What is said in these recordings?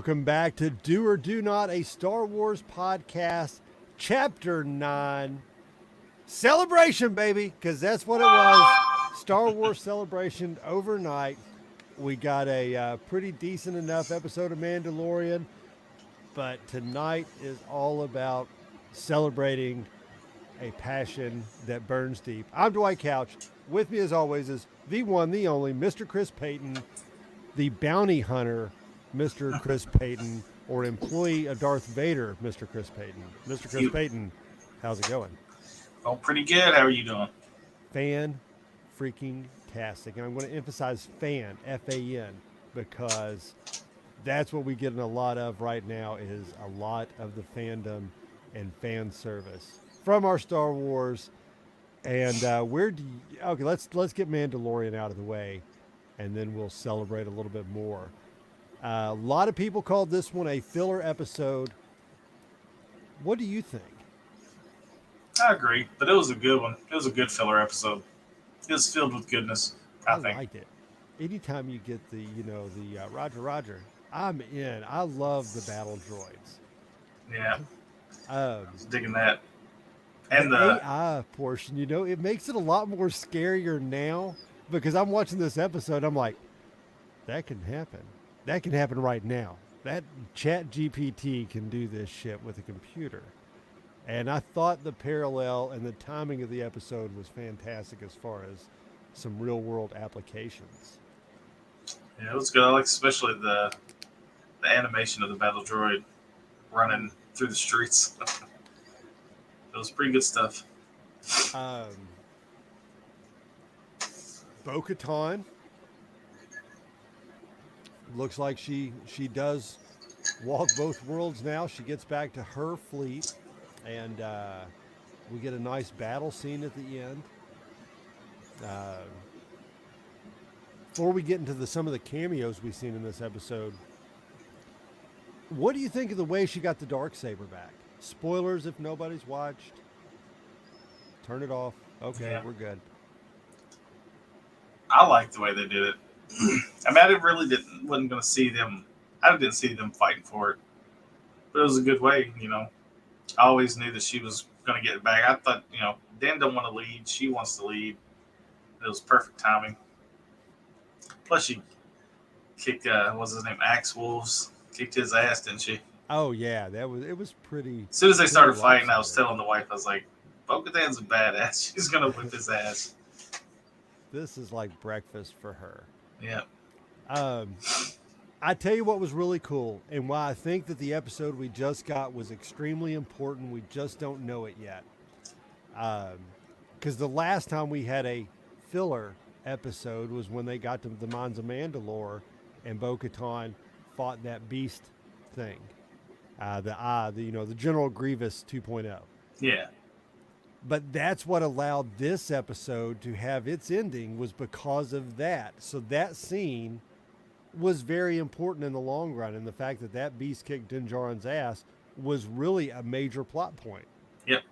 Welcome back to Do or Do Not, a Star Wars podcast, Chapter 9. Celebration, baby, because that's what it was. Star Wars celebration overnight. We got a pretty decent enough episode of Mandalorian, but tonight is all about celebrating a passion that burns deep. I'm Dwight Couch. With me, as always, is the one, the only, Mr. Chris Payton, the bounty hunter, Mr. Chris Payton, or employee of Darth Vader, Mr. Chris Payton. Mr. Chris Payton, how's it going? Oh, pretty good. How are you doing? Fan freaking tastic. And I'm going to emphasize fan, F-A-N, because that's what we get in a lot of right now is a lot of the fandom and fan service from our Star Wars. And okay, let's get Mandalorian out of the way, and then we'll celebrate a little bit more. A lot of people called this one a filler episode. What do you think? I agree, but it was a good one. It was a good filler episode. It was filled with goodness, I think. Liked it. Anytime you get the Roger, I'm in. I love the battle droids. Yeah, I was digging that. And the AI portion, it makes it a lot more scarier now because I'm watching this episode. I'm like, that can happen. That can happen right now. That Chat GPT can do this shit with a computer. And I thought the parallel and the timing of the episode was fantastic as far as some real world applications. Yeah, it was good. I like especially the animation of the battle droid running through the streets. It was pretty good stuff. Bo-Katan looks like she does walk both worlds now. She gets back to her fleet, and we get a nice battle scene at the end. Before we get into some of the cameos we've seen in this episode, what do you think of the way she got the Darksaber back? Spoilers if nobody's watched. Turn it off. Okay, yeah. We're good. I like the way they did it. I mean, wasn't going to see them. I didn't see them fighting for it, but it was a good way. I always knew that she was going to get it back. I thought, Dan don't want to lead. She wants to lead. It was perfect timing. Plus, she kicked, what's his name, Axe Wolves. Kicked his ass, didn't she? Oh yeah, it was pretty. As soon as they started fighting, I was telling the wife, I was like, Bo-Katan's a badass. She's going to whip his ass. This is like breakfast for her. Yeah. I tell you what was really cool and why I think that the episode we just got was extremely important. We just don't know it yet. Because the last time we had a filler episode was when they got to the Mines of Mandalore and Bo-Katan fought that beast thing. The General Grievous 2.0. Yeah. But that's what allowed this episode to have its ending was because of that. So that scene was very important in the long run. And the fact that beast kicked Din Djarin's ass was really a major plot point. Yep.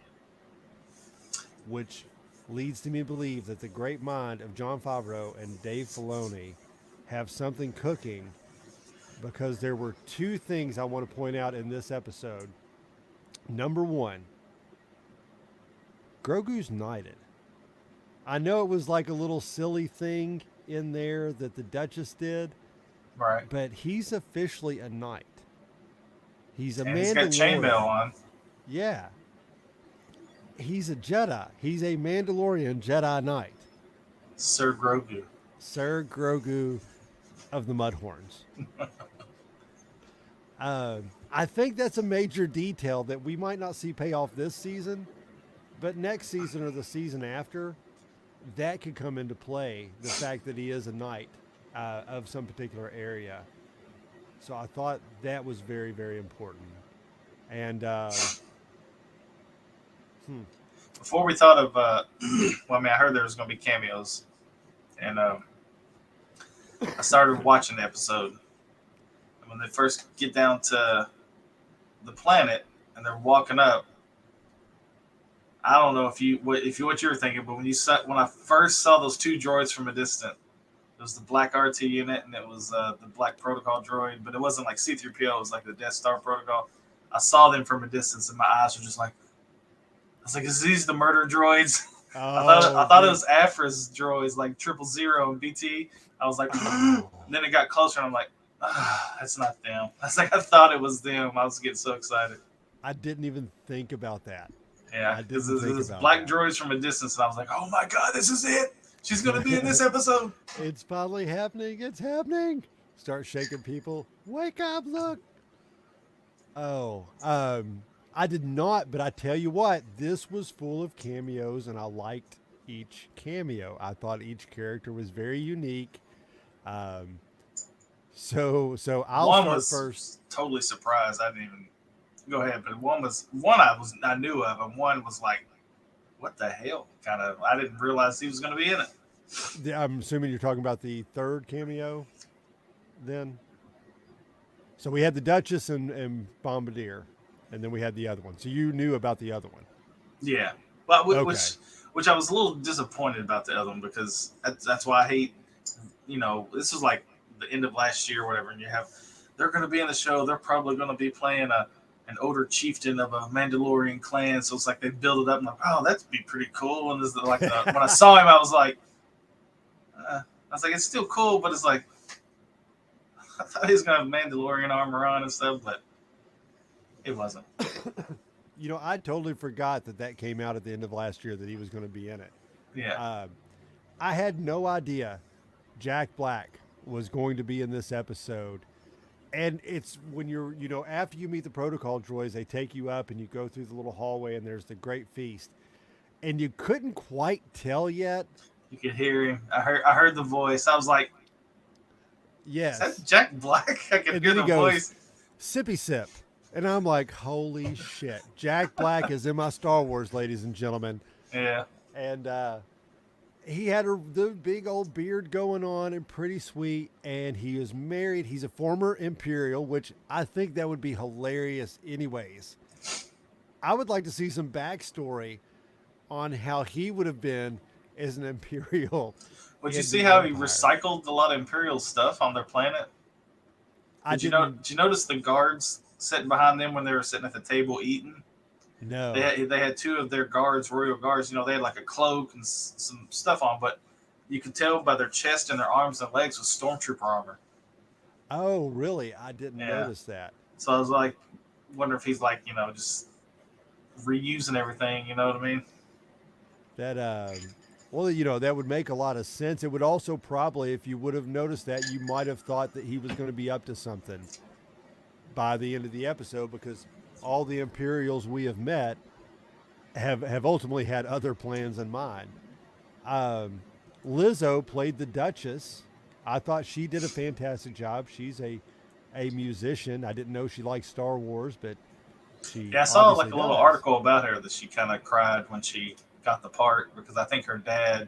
Which leads to me to believe that the great mind of Jon Favreau and Dave Filoni have something cooking, because there were two things I want to point out in this episode. Number one, Grogu's knighted. I know it was like a little silly thing in there that the Duchess did, right? But he's officially a knight. He's a Mandalorian. He's got chainmail on. Yeah. He's a Jedi. He's a Mandalorian Jedi Knight. Sir Grogu. Sir Grogu of the Mudhorns. I think that's a major detail that we might not see pay off this season, but next season or the season after, that could come into play, the fact that he is a knight of some particular area. So I thought that was very, very important. And before we thought of, I heard there was going to be cameos, and I started watching the episode. And when they first get down to the planet and they're walking up, I don't know what you were thinking, but when I first saw those two droids from a distance, It was the black RT unit, and it was the black protocol droid, but it wasn't like C-3PO. It was like the Death Star protocol. I saw them from a distance, and my eyes were just like, I was like, "Is these the murder droids?" I thought it was Afra's droids, like 000 and BT. I was like, and then it got closer, and I'm like, that's not them. I was like, I thought it was them. I was getting so excited. I didn't even think about that. Yeah, because it was black droids from a distance, and I was like, oh my god, this is it. She's gonna be in this episode. It's finally happening. It's happening. Start shaking people. Wake up! Look. Oh, I did not, but I tell you what, this was full of cameos, and I liked each cameo. I thought each character was very unique. So I'll one start was first. Totally surprised. I didn't even go ahead, but one I knew of, and one was like, what the hell? Kind of, I didn't realize he was going to be in it. I'm assuming you're talking about the third cameo, then. So we had the Duchess and Bombardier, and then we had the other one. So you knew about the other one. Yeah, but Okay. which I was a little disappointed about the other one, because that's why I hate. This was like the end of last year or whatever, and they're going to be in the show. They're probably going to be playing an older chieftain of a Mandalorian clan. So it's like they build it up, and I'm like, oh, that'd be pretty cool. And when I saw him, I was like, it's still cool, but it's like, I thought he was going to have Mandalorian armor on and stuff, but it wasn't. I totally forgot that came out at the end of last year, that he was going to be in it. Yeah. I had no idea Jack Black was going to be in this episode. And it's when you're, after you meet the protocol droids, they take you up and you go through the little hallway, and there's the great feast. And you couldn't quite tell yet. You could hear him. I heard the voice. I was like, yes. Is that Jack Black? I could hear the voice. Sippy sip. And I'm like, holy shit. Jack Black is in my Star Wars, ladies and gentlemen. Yeah. And he had the big old beard going on and pretty sweet. And he is married. He's a former Imperial, which I think that would be hilarious anyways. I would like to see some backstory on how he would have been as an Imperial. Would you see how he recycled a lot of Imperial stuff on their planet? Did you notice the guards sitting behind them when they were sitting at the table eating? No. They had two of their guards, royal guards. They had like a cloak and some stuff on, but you could tell by their chest and their arms and legs was stormtrooper armor. Oh, really? I didn't notice that. So I was like, wonder if he's like, just reusing everything. You know what I mean? That that would make a lot of sense. It would also probably, if you would have noticed that, you might have thought that he was going to be up to something by the end of the episode, because all the Imperials we have met have ultimately had other plans in mind. Lizzo played the Duchess. I thought she did a fantastic job. She's a musician. I didn't know she liked Star Wars, but she. Yeah, I saw like a little article about her that she kind of cried when she got the part, because I think her dad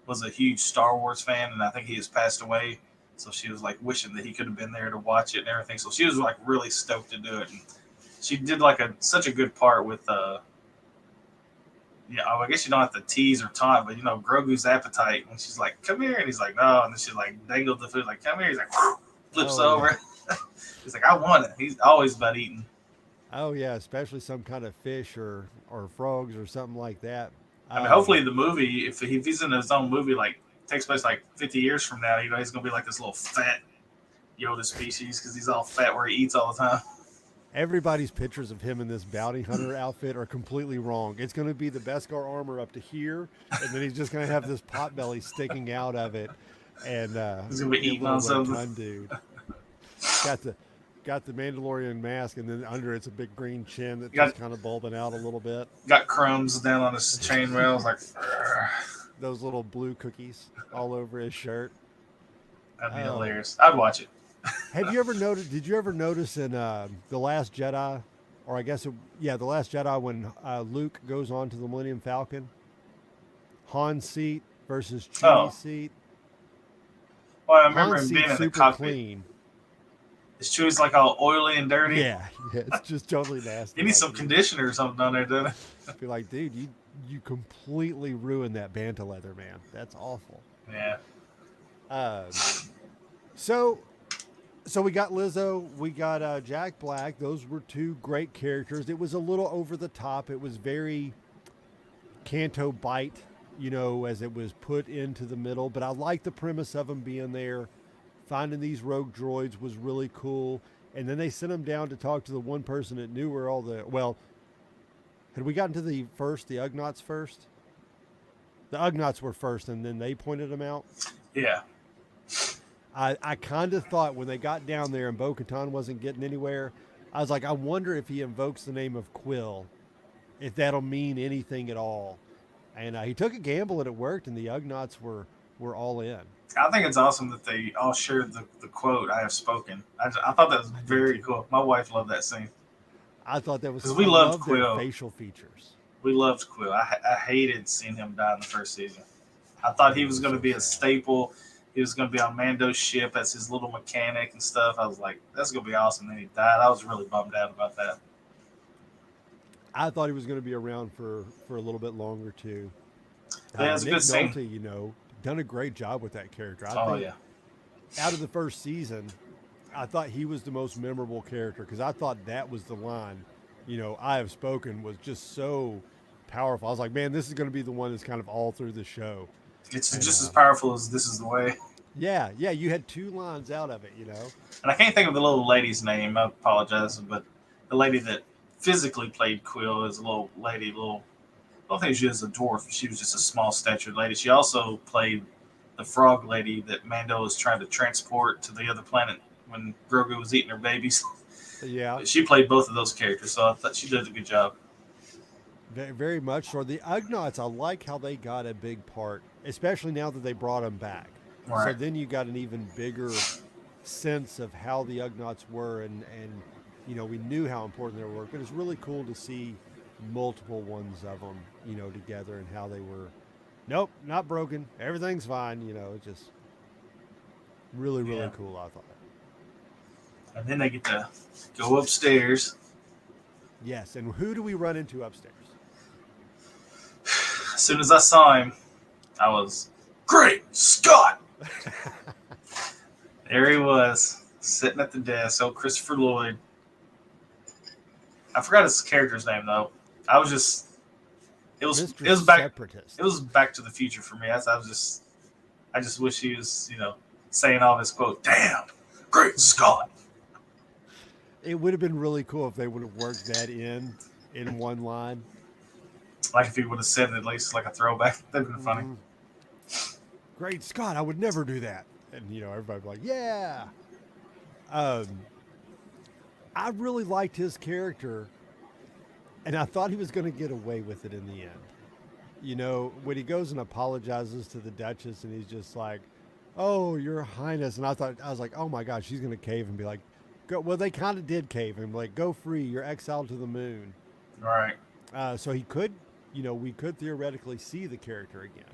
was a huge Star Wars fan, and I think he has passed away. So she was like wishing that he could have been there to watch it and everything. So she was like really stoked to do it. And she did like such a good part with I guess you don't have to tease or taunt, but Grogu's appetite, when she's like, come here, and he's like, no, and then she like dangled the food, like, come here, he's like, flips over. Yeah. He's like, I want it. He's always about eating. Oh yeah, especially some kind of fish or frogs or something like that. I mean, hopefully the movie, if he's in his own movie, like takes place like 50 years from now, he's gonna be like this little fat Yoda species, because he's all fat where he eats all the time. Everybody's pictures of him in this bounty hunter outfit are completely wrong. It's going to be the Beskar armor up to here, and then he's just going to have this pot belly sticking out of it, and he's going to be eating on something. Dude. Got the Mandalorian mask, and then under it's a big green chin that's just kind of bulbing out a little bit. Got crumbs down on his chainmail, like those little blue cookies all over his shirt. That'd be hilarious. I'd watch it. Have you ever noticed? Did you ever notice in The Last Jedi, or I guess The Last Jedi, when Luke goes on to the Millennium Falcon, Han's seat versus Chewie's seat? Well, I remember Han's him being in the super cockpit. Clean. His Chewie's like all oily and dirty. Yeah, it's just totally nasty. He needs some conditioner or something on there, doesn't it? I'd be like, dude, you completely ruined that Banta leather, man. That's awful. Yeah. Um, so so we got Lizzo, we got Jack Black. Those were two great characters. It was a little over the top. It was very Canto Bite, as it was put into the middle. But I like the premise of them being there. Finding these rogue droids was really cool. And then they sent them down to talk to the one person that knew where all the had we gotten to the Ugnaughts first? The Ugnaughts were first, and then they pointed them out. Yeah. I kind of thought when they got down there and Bo-Katan wasn't getting anywhere, I was like, I wonder if he invokes the name of Quill, if that'll mean anything at all. And he took a gamble and it worked, and the Ugnaughts were all in. I think it's awesome that they all shared the quote, "I have spoken." I thought that was very cool. My wife loved that scene. I thought that was because we loved their Quill. facial features. We loved Quill. I hated seeing him die in the first season. I thought he was going to be a staple. He was going to be on Mando's ship as his little mechanic and stuff. I was like, that's going to be awesome. Then he died. I was really bummed out about that. I thought he was going to be around for a little bit longer too. Yeah, it's a Nick good scene. Nolte, done a great job with that character. I Oh think yeah. out of the first season, I thought he was the most memorable character because I thought that was the line. I have spoken was just so powerful. I was like, man, this is going to be the one that's kind of all through the show. It's just as powerful as "This Is the Way." Yeah. You had two lines out of it, And I can't think of the little lady's name. I apologize, but the lady that physically played Quill is a little lady. I don't think she was a dwarf. She was just a small statured lady. She also played the frog lady that Mando was trying to transport to the other planet when Grogu was eating her babies. Yeah. She played both of those characters, so I thought she did a good job. Very much so. The Ugnaughts, I like how they got a big part, especially now that they brought them back. Right. So then you got an even bigger sense of how the Ugnaughts were, and we knew how important they were. But it's really cool to see multiple ones of them, together and how they were. Nope, not broken. Everything's fine. Just really cool. I thought. And then they get to go upstairs. Yes, and who do we run into upstairs? As soon as I saw him, I was, "Great Scott!" There he was, sitting at the desk. Oh, Christopher Lloyd. I forgot his character's name though. I was just, it was back. Separatist. It was Back to the Future for me. I just wish he was, saying all his quote. "Damn, great Scott!" It would have been really cool if they would have worked that in one line. Like if he would have said it at least like a throwback. That'd been funny. Great Scott, I would never do that. And everybody would be like, yeah. I really liked his character, and I thought he was going to get away with it in the end. When he goes and apologizes to the Duchess, and he's just like, "Oh, Your Highness," and I was like, oh my God, she's going to cave and be like, "Go." Well, they kind of did cave him, like, "Go free, you're exiled to the moon." Right. So he could, we could theoretically see the character again.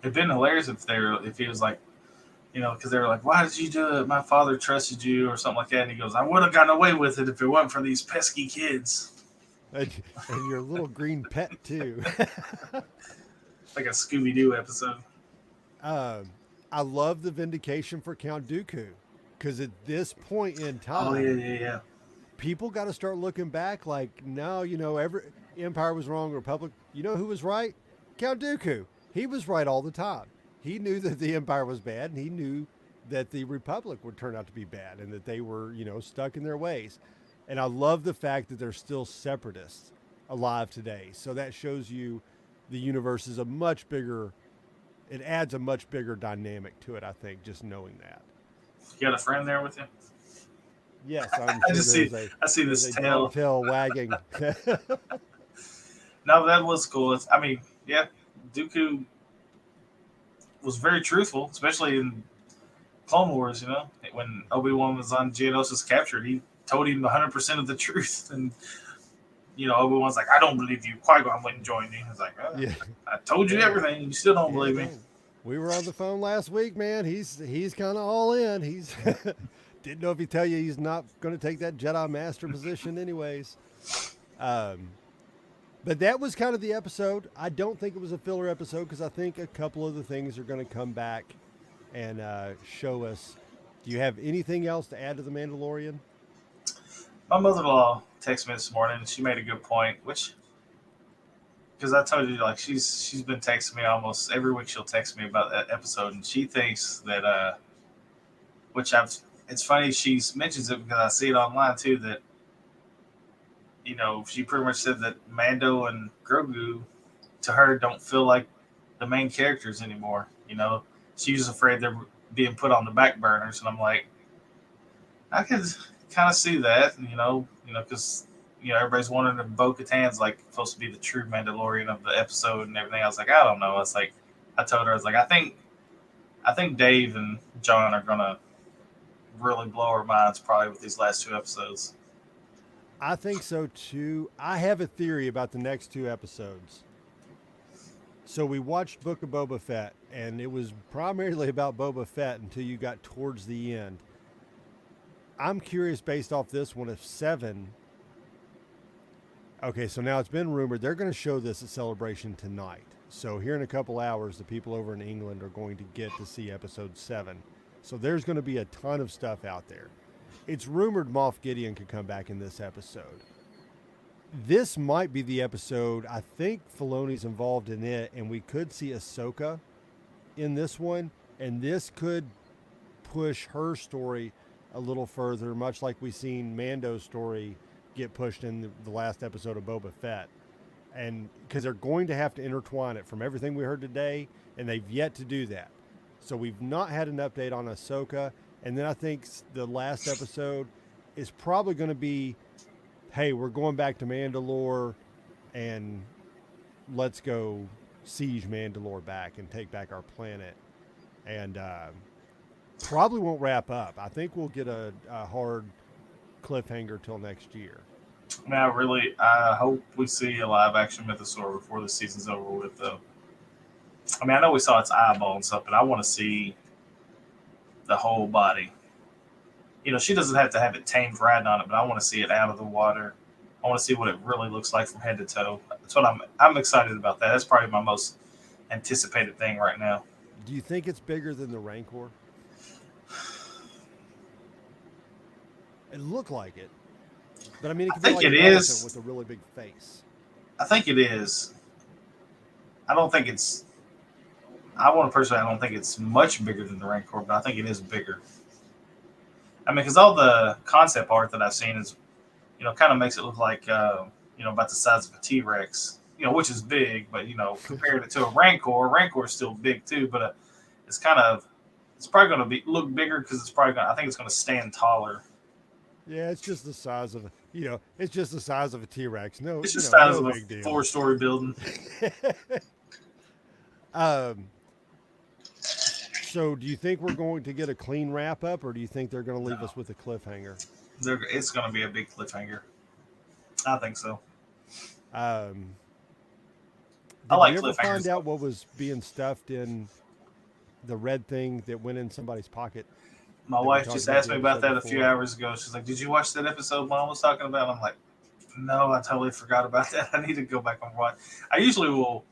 It'd been hilarious if he was like, because they were like, "Why did you do it? My father trusted you," or something like that. And he goes, "I would have gotten away with it if it wasn't for these pesky kids." And your little green pet too. Like a Scooby-Doo episode. I love the vindication for Count Dooku, because at this point in time, yeah. people got to start looking back like, no, every Empire was wrong, Republic. You know who was right? Count Dooku. He was right all the time. He knew that the Empire was bad, and he knew that the Republic would turn out to be bad, and that they were, stuck in their ways. And I love the fact that there's still separatists alive today. So that shows you the universe is it adds a much bigger dynamic to it, I think, just knowing that. You got a friend there with you? Yes, I'm I see this tail wagging. No, that was cool. Yeah, Dooku was very truthful, especially in Clone Wars. When Obi-Wan was on Geonosis captured, he told him 100% of the truth, and Obi-Wan's like, "I don't believe you. Qui-Gon wouldn't join me." He's like, Yeah. "I told you everything. You still don't believe me." We were on the phone last week, man. He's kind of all in. He's didn't know if he'd tell you he's not going to take that Jedi Master position anyways. But that was kind of the episode. I don't think it was a filler episode because I think a couple of the things are going to come back and show us. Do you have anything else to add to the Mandalorian? My mother-in-law texted me this morning, and she made a good point, which because I told you, like she's been texting me almost every week. She'll text me about that episode, and she thinks that which I've. It's funny she mentions it because I see it online too. That she pretty much said that Mando and Grogu to her don't feel like the main characters anymore. She's just afraid they're being put on the back burners, and I'm like, I could kind of see that, because everybody's wondering if Bo-Katan's like supposed to be the true Mandalorian of the episode and everything. I was like, I don't know. It's like I told her, I was like, I think Dave and John are gonna really blow our minds probably with these last two episodes. I think so too. I have a theory about the next two episodes. So we watched Book of Boba Fett, and it was primarily about Boba Fett until you got towards the end. I'm curious, based off this one, if 7. Okay, so now it's been rumored they're going to show this at Celebration tonight. So here in a couple hours, the people over in England are going to get to see episode 7. So there's going to be a ton of stuff out there. It's rumored Moff Gideon could come back in this episode. This might be the episode. I think Filoni's involved in it, and we could see Ahsoka in this one, and this could push her story a little further, much like we've seen Mando's story get pushed in the last episode of Boba Fett. And because they're going to have to intertwine it from everything we heard today, and they've yet to do that. So we've not had an update on Ahsoka, and then I think the last episode is probably going to be, hey, we're going back to Mandalore, and let's go siege Mandalore back and take back our planet. And probably won't wrap up. I think we'll get a hard cliffhanger till next year. Now, really, I hope we see a live action Mythosaur before the season's over with, though. I mean, I know we saw its eyeball and stuff, but I want to see the whole body. She doesn't have to have it tamed riding on it, but I want to see it out of the water. I want to see what it really looks like from head to toe. That's what I'm excited about. That's probably my most anticipated thing right now. Do you think it's bigger than the Rancor? It looked like it, but I mean, it could be like an elephant with a really big face. I think it is. I don't think it's. I don't think it's much bigger than the Rancor, but I think it is bigger. I mean, because all the concept art that I've seen is, kind of makes it look like, about the size of a T-Rex, which is big, but, compared it to a Rancor is still big too, but it's probably going to look bigger because I think it's going to stand taller. Yeah, it's just the size of, it's just the size of a T-Rex. No, it's just the size of a big deal. 4-story building. So do you think we're going to get a clean wrap up, or do you think they're going to leave us with a cliffhanger? It's going to be a big cliffhanger. I think so. I like you ever cliffhangers. Find out what was being stuffed in the red thing that went in somebody's pocket? My wife just asked me about that a few hours ago. She's like, "Did you watch that episode Mom was talking about?" I'm like, "No, I totally forgot about that. I need to go back and watch." I usually will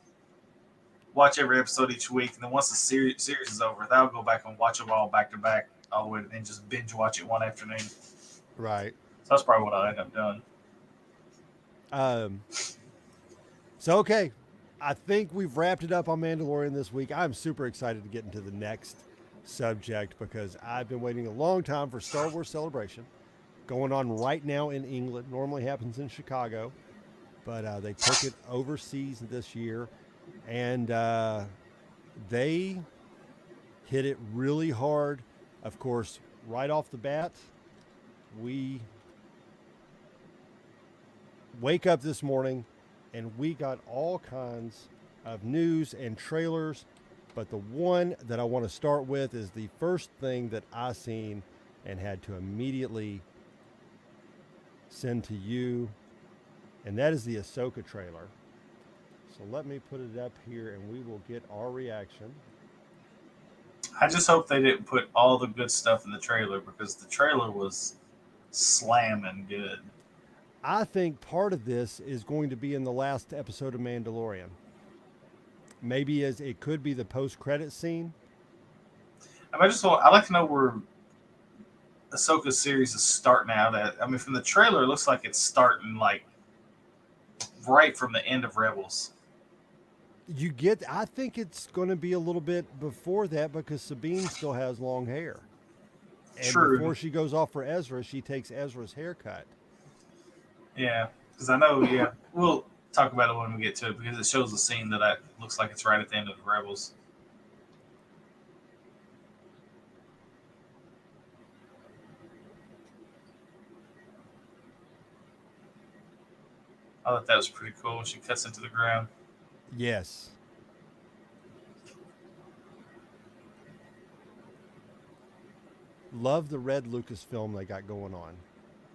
watch every episode each week, and then once the series is over, I'll go back and watch them all back to back, all the way, and then just binge watch it one afternoon. Right. So that's probably what I'll end up doing. So okay, I think we've wrapped it up on Mandalorian this week. I'm super excited to get into the next subject because I've been waiting a long time for Star Wars Celebration, going on right now in England. Normally happens in Chicago, but they took it overseas this year. And they hit it really hard. Of course, right off the bat, we wake up this morning and we got all kinds of news and trailers. But the one that I want to start with is the first thing that I seen and had to immediately send to you. And that is the Ahsoka trailer. So let me put it up here and we will get our reaction. I just hope they didn't put all the good stuff in the trailer because the trailer was slamming good. I think part of this is going to be in the last episode of Mandalorian. Maybe as it could be the post-credit scene. I'd like to know where Ahsoka's series is starting out at. I mean, from the trailer, it looks like it's starting like right from the end of Rebels. I think it's going to be a little bit before that because Sabine still has long hair. And True. before she goes off for Ezra, she takes Ezra's haircut. Yeah, because I know. Yeah, we'll talk about it when we get to it because it shows a scene that looks like it's right at the end of Rebels. I thought that was pretty cool when she cuts into the ground. Yes. Love the red Lucasfilm they got going on.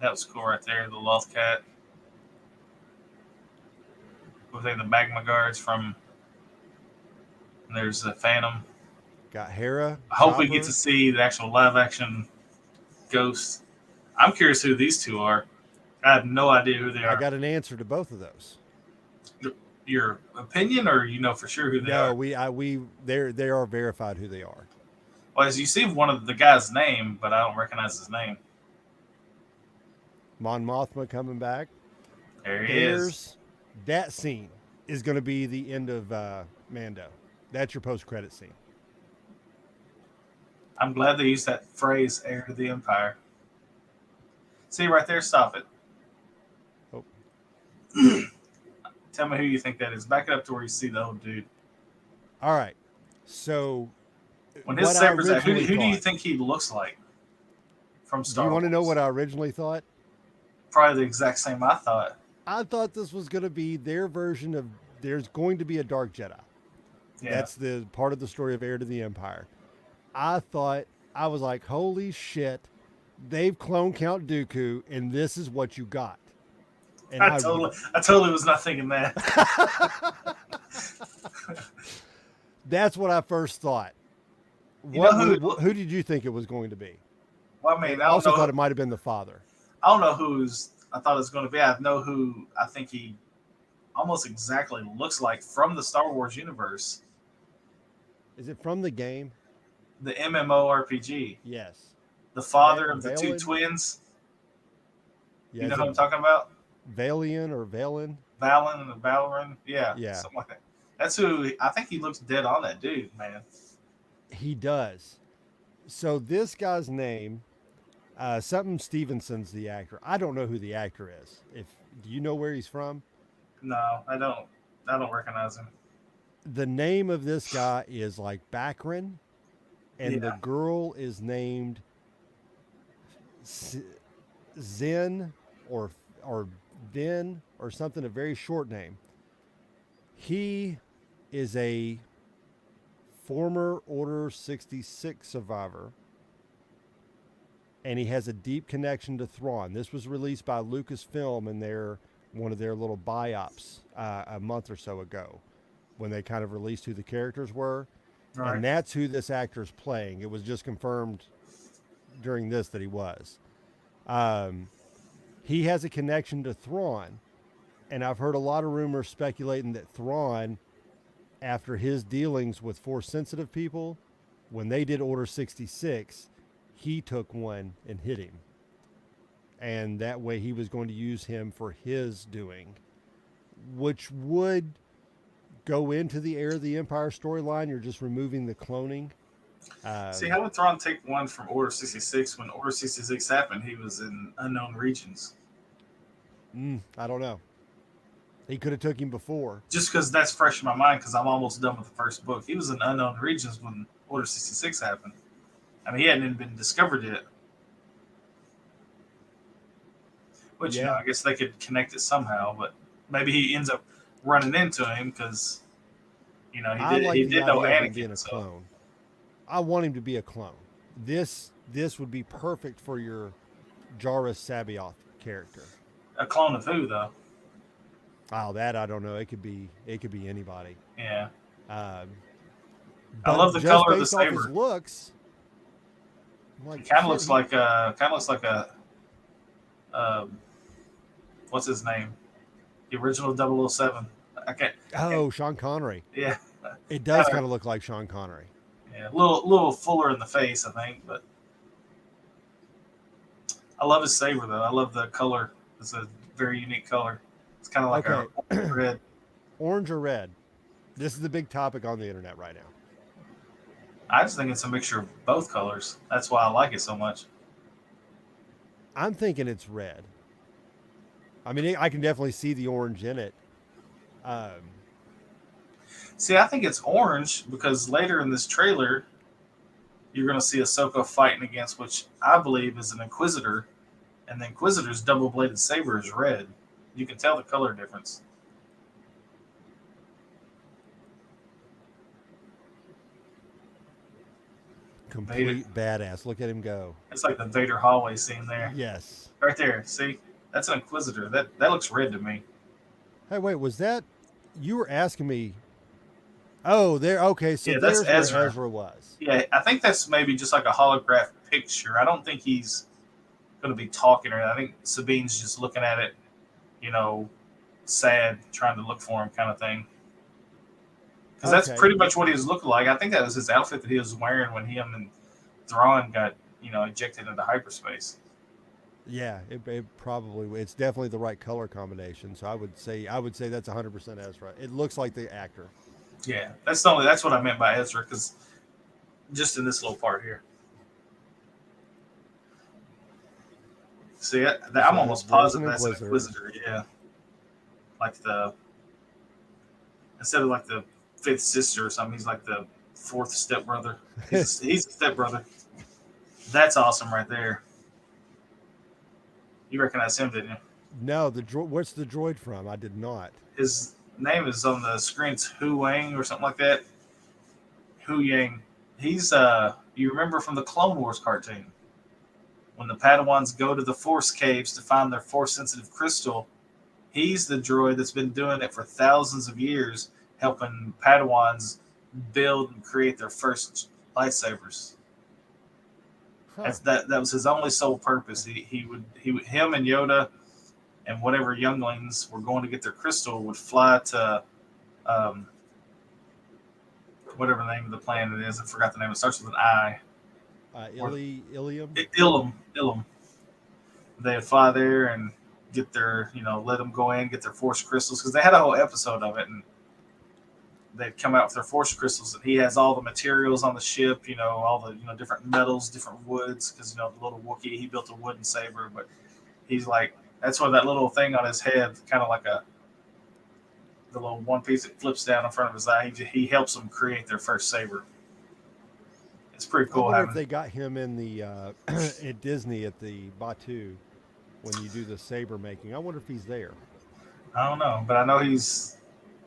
That was cool right there. The Loth Cat. Within the Magma Guards from. And there's the Phantom. Got Hera. I hope we Chopper. get to see the actual live action Ghost. I'm curious who these two are. I have no idea who they are. I got an answer to both of those. Your opinion, or you know for sure who they are? No, they are verified who they are. Well, as you see one of the guy's name, but I don't recognize his name. Mon Mothma coming back. There he is. That scene is going to be the end of Mando. That's your post-credit scene. I'm glad they used that phrase, heir to the Empire. See right there, stop it. Oh. Tell me who you think that is. Back it up to where you see the old dude. All right. So when his saber's out, who do you think he looks like from Star Wars? Do you want to know what I originally thought? Probably the exact same I thought. I thought this was going to be their version of there's going to be a Dark Jedi. Yeah. That's the part of the story of Heir to the Empire. I was like, holy shit, they've cloned Count Dooku, and this is what you got. And I totally was not thinking that. That's what I first thought. Who did you think it was going to be? Well, I mean, I also thought it might have been the father. I don't know I thought it was going to be. I know who I think he almost exactly looks like from the Star Wars universe. Is it from the game? The MMORPG. Yes. The father of the two twins. Yeah, you know who I'm talking about? Valian or Valen? Valen and Valoran. Yeah. Something like that. That's who I think he looks dead on that dude, man. He does. So this guy's name, something Stevenson's the actor. I don't know who the actor is. Do you know where he's from? No, I don't. I don't recognize him. The name of this guy is like Bakrin, and the girl is named Zen or Vin or something, a very short name. He is a former Order 66 survivor, and he has a deep connection to Thrawn. This was released by Lucasfilm in one of their little biops a month or so ago, when they kind of released who the characters were. Right. And that's who this actor's playing. It was just confirmed during this that he was. He has a connection to Thrawn, and I've heard a lot of rumors speculating that Thrawn, after his dealings with Force-sensitive people, when they did Order 66, he took one and hit him. And that way he was going to use him for his doing, which would go into the Heir of the Empire storyline. You're just removing the cloning. See, how would Thrawn take one from Order 66 when Order 66 happened? He was in unknown regions. I don't know. He could have took him before. Just because that's fresh in my mind, because I'm almost done with the first book. He was in unknown regions when Order 66 happened. I mean, he hadn't even been discovered yet. Which, I guess they could connect it somehow, but maybe he ends up running into him because, he did know Anakin. Being a clone. I want him to be a clone. This would be perfect for your Jarrus Sabaoth character. A clone of who, though? Oh, that I don't know. It could be anybody. Yeah. I love the color of the saber. His looks. It kind of looks like a what's his name? The original 007. Sean Connery. Yeah. It does kind of look like Sean Connery. Yeah, a little fuller in the face, I think, but I love his saber though. I love the color. It's a very unique color. It's kind of like a Okay, red. orange or red? This is the big topic on the internet right now. I just think it's a mixture of both colors. That's why I like it so much. I'm thinking it's red. I mean, I can definitely see the orange in it. Um, See, I think it's orange because later in this trailer, you're going to see Ahsoka fighting against, which I believe is an Inquisitor, and the Inquisitor's double-bladed saber is red. You can tell the color difference. Vader. complete badass. Look at him go. It's like the Vader hallway scene there, Yes. right there. See, that's an Inquisitor. That looks red to me. Hey, wait, was that you were asking me? Oh, there. Okay, so Yeah, that's there's where Ezra. Ezra was. Yeah, I think that's maybe just like a holograph picture. I don't think he's going to be talking or anything. I think Sabine's just looking at it, you know, sad, trying to look for him, kind of thing. Because that's Okay. pretty much what he was looking like. I think that was his outfit that he was wearing when him and Thrawn got, ejected into hyperspace. Yeah, it probably it's definitely the right color combination. So I would say that's 100% Ezra. It looks like the actor. Yeah, that's what I meant by Ezra. Because just in this little part here, see, I'm So almost there's an positive that's an Inquisitor. Inquisitor. Yeah, like the instead of like the fifth sister or something, he's like the fourth stepbrother. He's a stepbrother. That's awesome right there. You recognize him, didn't you? No, what's the droid from? I did not. His name is on the screen. It's Hu Wang or something like that. Hu Yang. He's you remember from the Clone Wars cartoon when the Padawans go to the Force caves to find their Force sensitive crystal. He's the droid that's been doing it for thousands of years, helping Padawans build and create their first lightsabers. Huh. That was his only sole purpose. Him and Yoda and whatever younglings were going to get their crystal would fly to um, whatever the name of the planet is. I forgot the name. It starts with an I. Ilium. Ilum. They'd fly there and get their, let them go in, get their force crystals because they had a whole episode of it, and they'd come out with their force crystals. And he has all the materials on the ship, all the different metals, different woods. Because the little Wookiee, he built a wooden saber, but he's like that's why that little thing on his head, kind of like the little one piece that flips down in front of his eye. He helps them create their first saber. It's pretty I cool wonder if having. they got him in the at Disney at the Batu when you do the saber making. I wonder if he's there. I don't know, but I know he's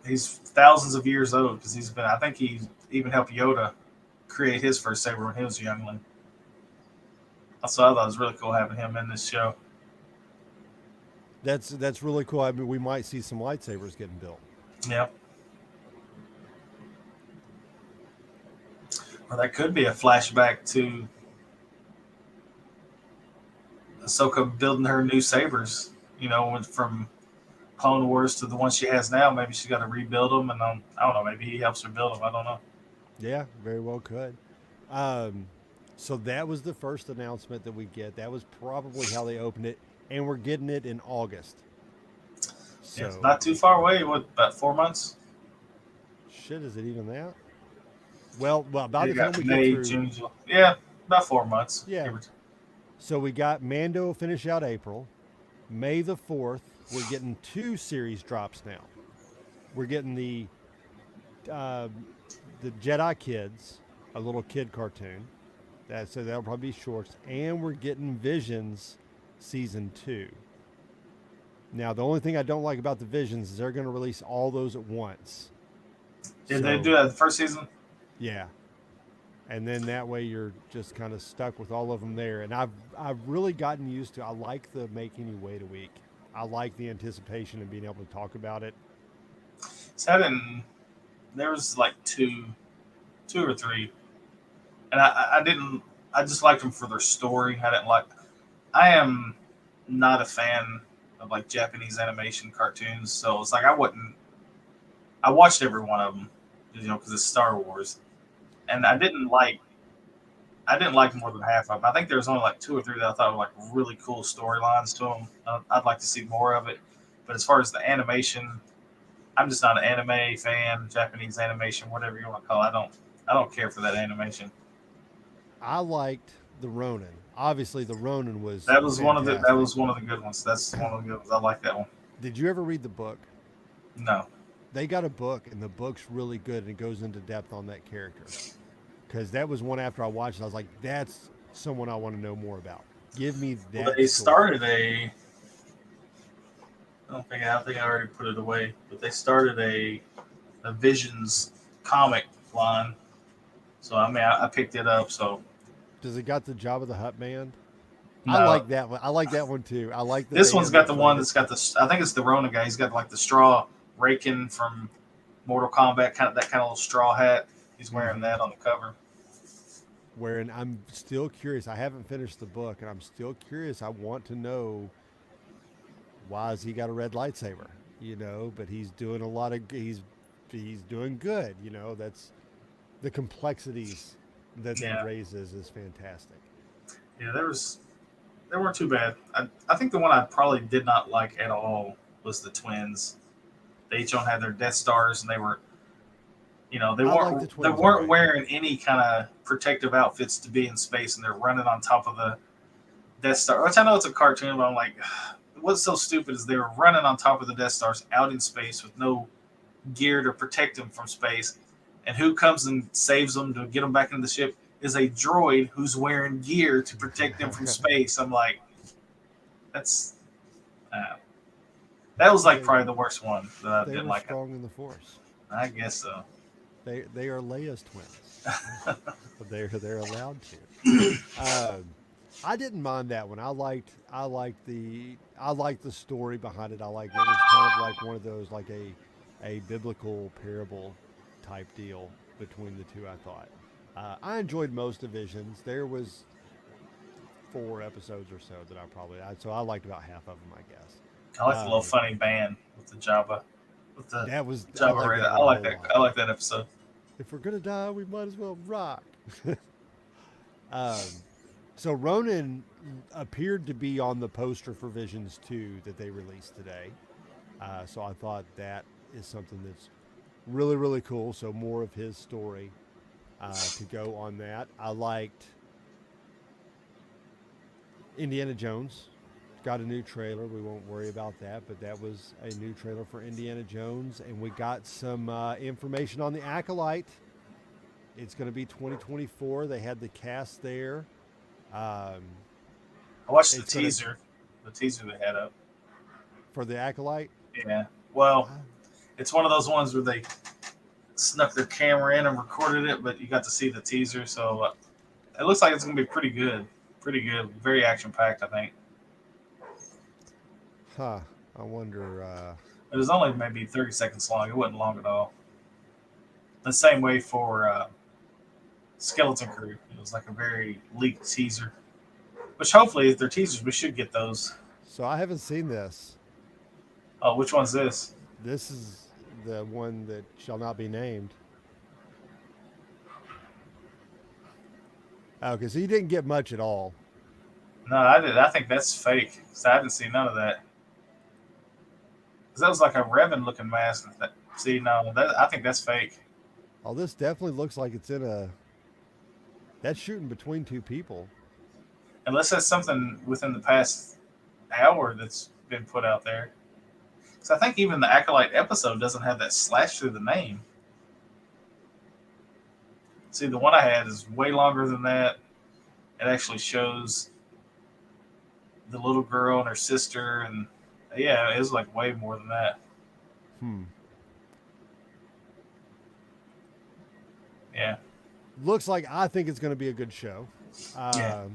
thousands of years old because he's been. I think he even helped Yoda create his first saber when he was a youngling. So I thought it was really cool having him in this show. That's really cool. I mean, we might see some lightsabers getting built. Yeah, or that could be a flashback to Ahsoka building her new sabers. Went from Clone Wars to the one she has now. Maybe she's got to rebuild them, and I don't know. Maybe he helps her build them. I don't know. Yeah, very well could. Um, so that was the first announcement that we get. That was probably how they opened it, and we're getting it in August. Yeah, it's So not too far away. What, about 4 months? shit, is it even that? Well, by You the time got we get May, through, June, July. Yeah, about 4 months. yeah. So we got Mando finish out April. May the 4th, we're getting 2 series drops now. We're getting uh, the Jedi Kids, a little kid cartoon. So that'll probably be shorts, and we're getting Visions season 2. Now the only thing I don't like about the Visions is they're going to release all those at once. Did they do that the first season? Yeah, and then that way you're just kind of stuck with all of them there. And I've really gotten used to. I like the making you wait a week. I like the anticipation and being able to talk about it. So I didn't. There was like two or three, and I didn't. I just liked them for their story. I didn't like. I am not a fan of like Japanese animation cartoons, so it's like I wouldn't. I watched every one of them, because it's Star Wars, and I didn't like more than half of them. I think there was only like two or three that I thought were like really cool storylines to them. I'd like to see more of it. But as far as the animation, I'm just not an anime fan, Japanese animation, whatever you want to call it. I don't care for that animation. I liked the Ronin. Obviously, the Ronin was That was fantastic. one of the good ones. That's one of the good ones. I like that one. Did you ever read the book? No. They got a book, and the book's really good, and it goes into depth on that character. Because that was one after I watched it, I was like, that's someone I want to know more about. Give me that. Well, they story. started I think I already put it away, but they started a Visions comic line. So I mean, I picked it up. So Does it got the Jabba the Hutt band? no, I like that one. I like that one too. I like the this band one's got that the one played that's got the. I think it's the Rona guy. He's got like the straw raking from Mortal Kombat, kind of that kind of little straw hat. He's wearing that on the cover. wherein I'm still curious. I haven't finished the book, and I'm still curious. I want to know why has he got a red lightsaber? But he's doing a lot of he's doing good. That's the complexities that he Yeah, raises is fantastic. yeah. They weren't too bad. I think the one I probably did not like at all was the twins. They each one had their Death Stars, and they were, they I like the twins. All weren't right. wearing any kind of protective outfits to be in space, and they're running on top of the Death Star. Which I know it's a cartoon, but I'm like, what's so stupid is they were running on top of the Death Stars out in space with no gear to protect them from space, and who comes and saves them to get them back into the ship is a droid who's wearing gear to protect them from space. I'm like, that's uh, that was like they probably the worst one that I they didn't were like. strong in the force. I guess so. They are Leia's twins. They're allowed to. I didn't mind that one. I liked the story behind it. I like it was kind of like one of those like a biblical parable type deal between the two. I thought I enjoyed most of Visions. There was 4 episodes or so that so I liked about half of them, I guess. I like the little Um, funny band with the Java, with the I Java like Ray. that I one a like whole that. lot. I like that episode. If we're gonna die, we might as well rock. um, so Ronan appeared to be on the poster for Visions 2 that they released today. So I thought that is something that's really, really cool. So more of his story to go on that. I liked Indiana Jones. Got a new trailer. We won't worry about that, but that was a new trailer for Indiana Jones. And we got some information on the Acolyte. It's going to be 2024. They had the cast there. Um, I watched it's going to the teaser they had up. for the Acolyte. Yeah. Well, I, it's one of those ones where they snuck their camera in and recorded it, but you got to see the teaser, so it looks like it's gonna be pretty good. Pretty good. Very action packed, I think. huh. I wonder. It was only maybe 30 seconds long. It wasn't long at all. The same way for Skeleton Crew. It was like a very leaked teaser. Which hopefully, if they're teasers, we should get those. So I haven't seen this. Oh, which one's this? This is the one that shall not be named. Okay, so you didn't get much at all. No, I did. I think that's fake. So I didn't see none of that. Because that was like a Revan looking mask. See, no, I think that's fake. Oh, this definitely looks like it's in a. That's shooting between two people. Unless that's something within the past hour that's been put out there. So I think even the Acolyte episode doesn't have that slash through the name. See, the one I had is way longer than that. It actually shows the little girl and her sister, and yeah, it was like way more than that. Hmm. Yeah, Looks like I think it's going to be a good show. yeah.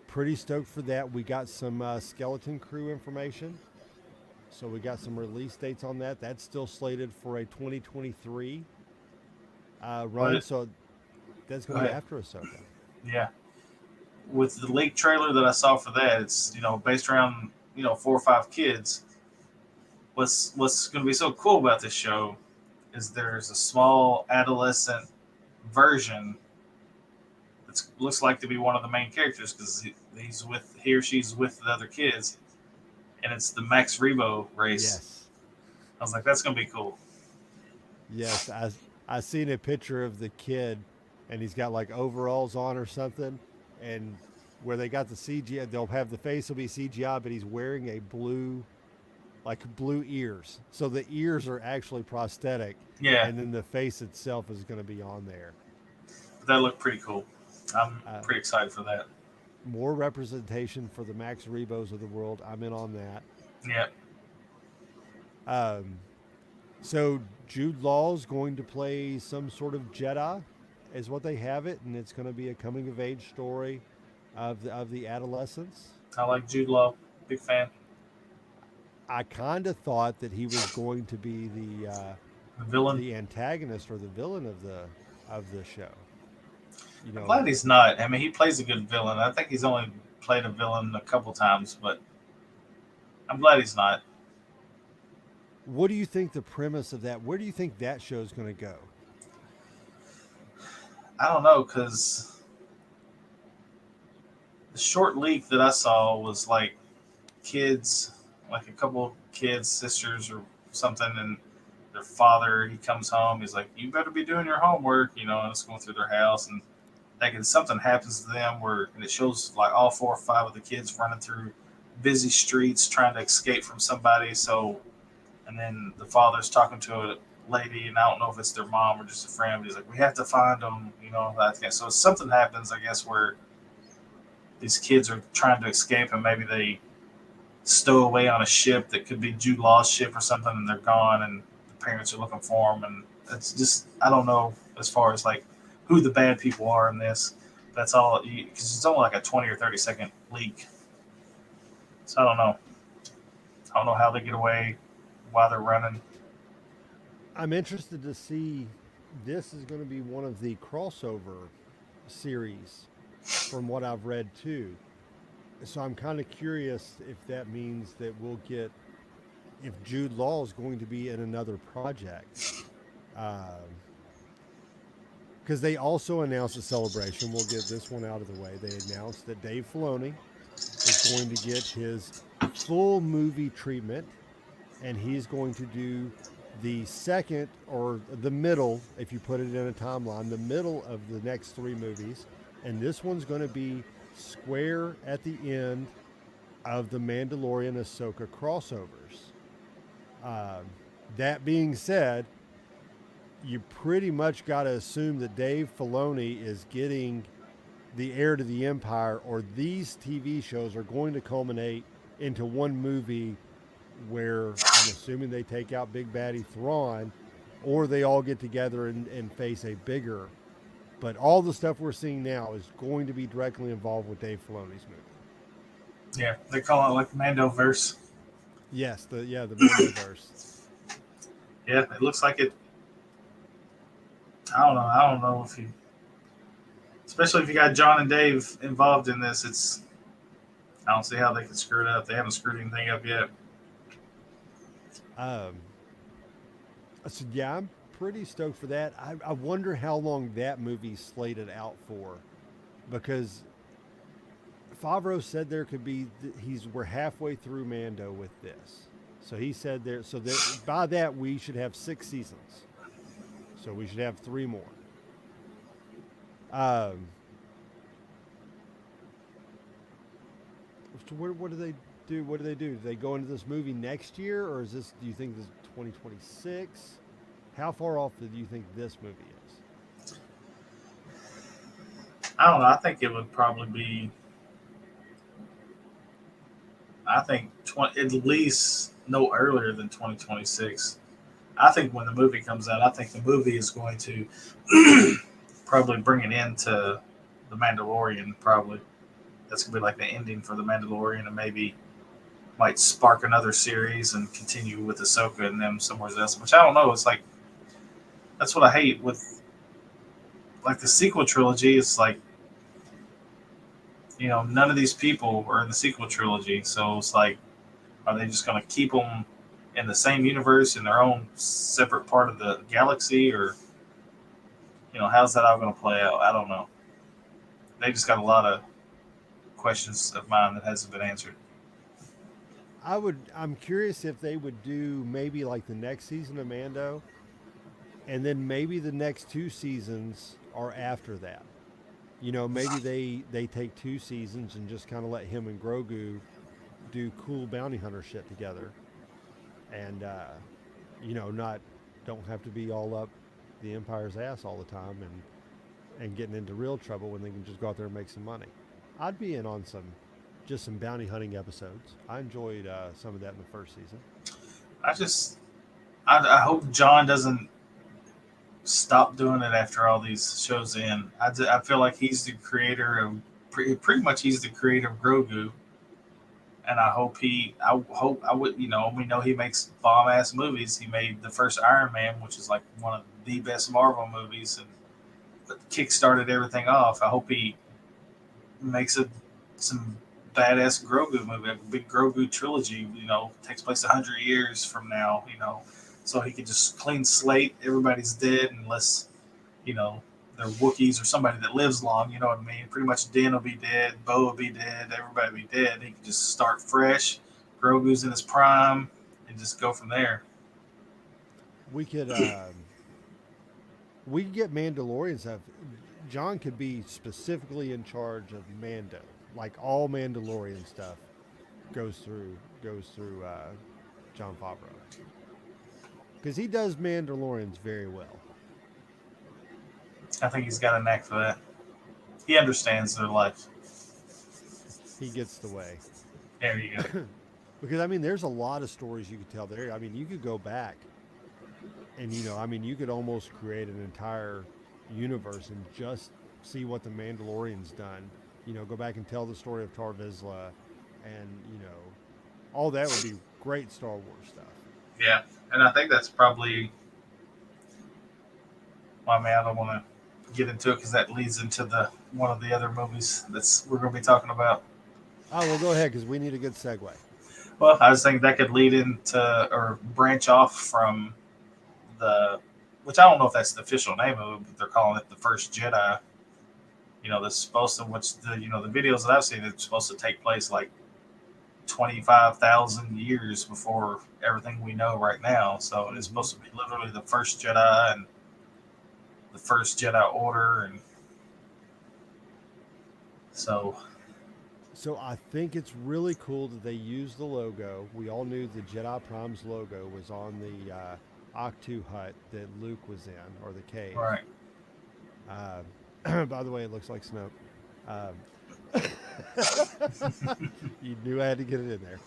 Pretty stoked for that. We got some Skeleton Crew information. So we got some release dates on that. That's still slated for a 2023 run. What? So that's Go going to be ahead. after Ahsoka. Yeah. With the leaked trailer that I saw for that, it's based around 4 or 5 kids. What's going to be so cool about this show is there's a small adolescent version looks like to be one of the main characters because he or she's with the other kids, and it's the Max Rebo race. Yes. I was like, that's gonna be cool. Yes, I seen a picture of the kid, and he's got like overalls on or something, and where they got the CGI, they'll have the face will be CGI, but he's wearing a blue, like blue ears, so the ears are actually prosthetic, Yeah, and then the face itself is going to be on there. that looked pretty cool. I'm Uh, pretty excited for that. More representation for the Max Rebos of the world. I'm in on that. Yeah, Um, so Jude Law's going to play some sort of Jedi, is what they have it, and it's going to be a coming of age story of the adolescents. I like Jude Law. Big fan. I kind of thought that he was going to be The villain. the antagonist or the villain of the show. You I'm know, glad he's not. I mean, he plays a good villain. I think he's only played a villain a couple times, but I'm glad he's not. what do you think the premise of that? Where do you think that show is going to go? I don't know because the short leak that I saw was like kids, like a couple kids, sisters or something, and their father. He comes home. He's like, "You better be doing your homework," and it's going through their house, and like something happens to them and it shows like all 4 or 5 of the kids running through busy streets trying to escape from somebody. So, and then the father's talking to a lady, and I don't know if it's their mom or just a friend. But he's like, "We have to find them," So something happens, I guess, where these kids are trying to escape, and maybe they stow away on a ship that could be Jude Law's ship or something, and they're gone, and the parents are looking for them, and it's just I don't know as far as like who the bad people are in this. That's all because it's only like a 20 or 30 second leak, so I don't know. I don't know how they get away, why they're running. I'm interested to see. This is going to be one of the crossover series, from what I've read too. So I'm kind of curious if that means that we'll get if Jude Law is going to be in another project. Because they also announced a celebration. We'll get this one out of the way. They announced that Dave Filoni is going to get his full movie treatment, and he's going to do the second or the middle, if you put it in a timeline, the middle of the next 3 movies. And this one's going to be square at the end of the Mandalorian Ahsoka crossovers. Um, that being said, you pretty much got to assume that Dave Filoni is getting the heir to the empire, or these TV shows are going to culminate into one movie where I'm assuming they take out Big Baddie Thrawn, or they all get together and face a bigger. But all the stuff we're seeing now is going to be directly involved with Dave Filoni's movie. Yeah, they call it like Mandoverse. Yes, the Mandoverse. Yeah, it looks like it. I don't know. I don't know if you, especially if you got John and Dave involved in this. I don't see how they can screw it up. They haven't screwed anything up yet. Um, so yeah, I'm pretty stoked for that. I wonder how long that movie's slated out for, because Favreau said there could be we're halfway through Mando with this, so he said there. So that by that we should have 6 seasons. So we should have 3 more. So what do they do? What do they do? Do they go into this movie next year, or is this? Do you think this is 2026? How far off do you think this movie is? I don't know. I think it would probably be. I think at least no earlier than 2026. I think when the movie comes out, I think the movie is going to probably bring it into the Mandalorian. Probably that's gonna be like the ending for the Mandalorian, and maybe might spark another series and continue with Ahsoka and them somewhere else. Which I don't know. It's like that's what I hate with like the sequel trilogy. It's like none of these people are in the sequel trilogy, so it's like, are they just gonna keep them in the same universe in their own separate part of the galaxy, or how's that all going to play out? I don't know. they just got a lot of questions of mine that hasn't been answered. I'm curious if they would do maybe like the next season of Mando, and then maybe the next two seasons are after that. You know, maybe they take two seasons and just kind of let him and Grogu do cool bounty hunter shit together, and you know, not don't have to be all up the Empire's ass all the time and getting into real trouble when they can just go out there and make some money. I'd be in on some bounty hunting episodes. I enjoyed some of that in the first season. I just, I hope John doesn't stop doing it after all these shows end. I feel like he's the creator of, pretty much he's the creator of Grogu, and I hope, I would, you know, we know he makes bomb ass movies. He made the first Iron Man, which is like one of the best Marvel movies, and kick started everything off. I hope he makes some badass Grogu movie, a big Grogu trilogy. You know, takes place 100 years from now. You know, so he could just clean slate. Everybody's dead unless you know they're Wookiees or somebody that lives long. You know what I mean? Pretty much Din will be dead, Bo will be dead, everybody will be dead. He could just start fresh. Grogu's in his prime, and just go from there. We could we could get Mandalorian stuff. John could be specifically in charge of Mando, like all Mandalorian stuff goes through John Favreau because he does Mandalorians very well. I think he's got a knack for that. He understands their life. He gets the way. There you go. Because I mean, there's a lot of stories you could tell there. I mean, you could go back and you know, I mean, you could almost create an entire universe and just see what the Mandalorian's done. You know, go back and tell the story of Tar Vizsla, and you know, all that would be great Star Wars stuff. Yeah, and I think that's probably. Well, I mean, I don't want to get into it because that leads into the one of the other movies that's we're going to be talking about. Oh well, go ahead because we need a good segue. Well, I was thinking that could lead into or branch off from the, which I don't know if that's the official name of it, but they're calling it the First Jedi. You know, that's supposed to, which the you know the videos that I've seen, it's supposed to take place like 25,000 years before everything we know right now. So it's Mm-hmm. supposed to be literally the first Jedi and the first Jedi Order, and so So I think it's really cool that they use the logo. We all knew the Jedi Prime's logo was on the Octu hut that Luke was in, or the cave. right. By the way, it looks like Snoke. Um, you knew I had to get it in there.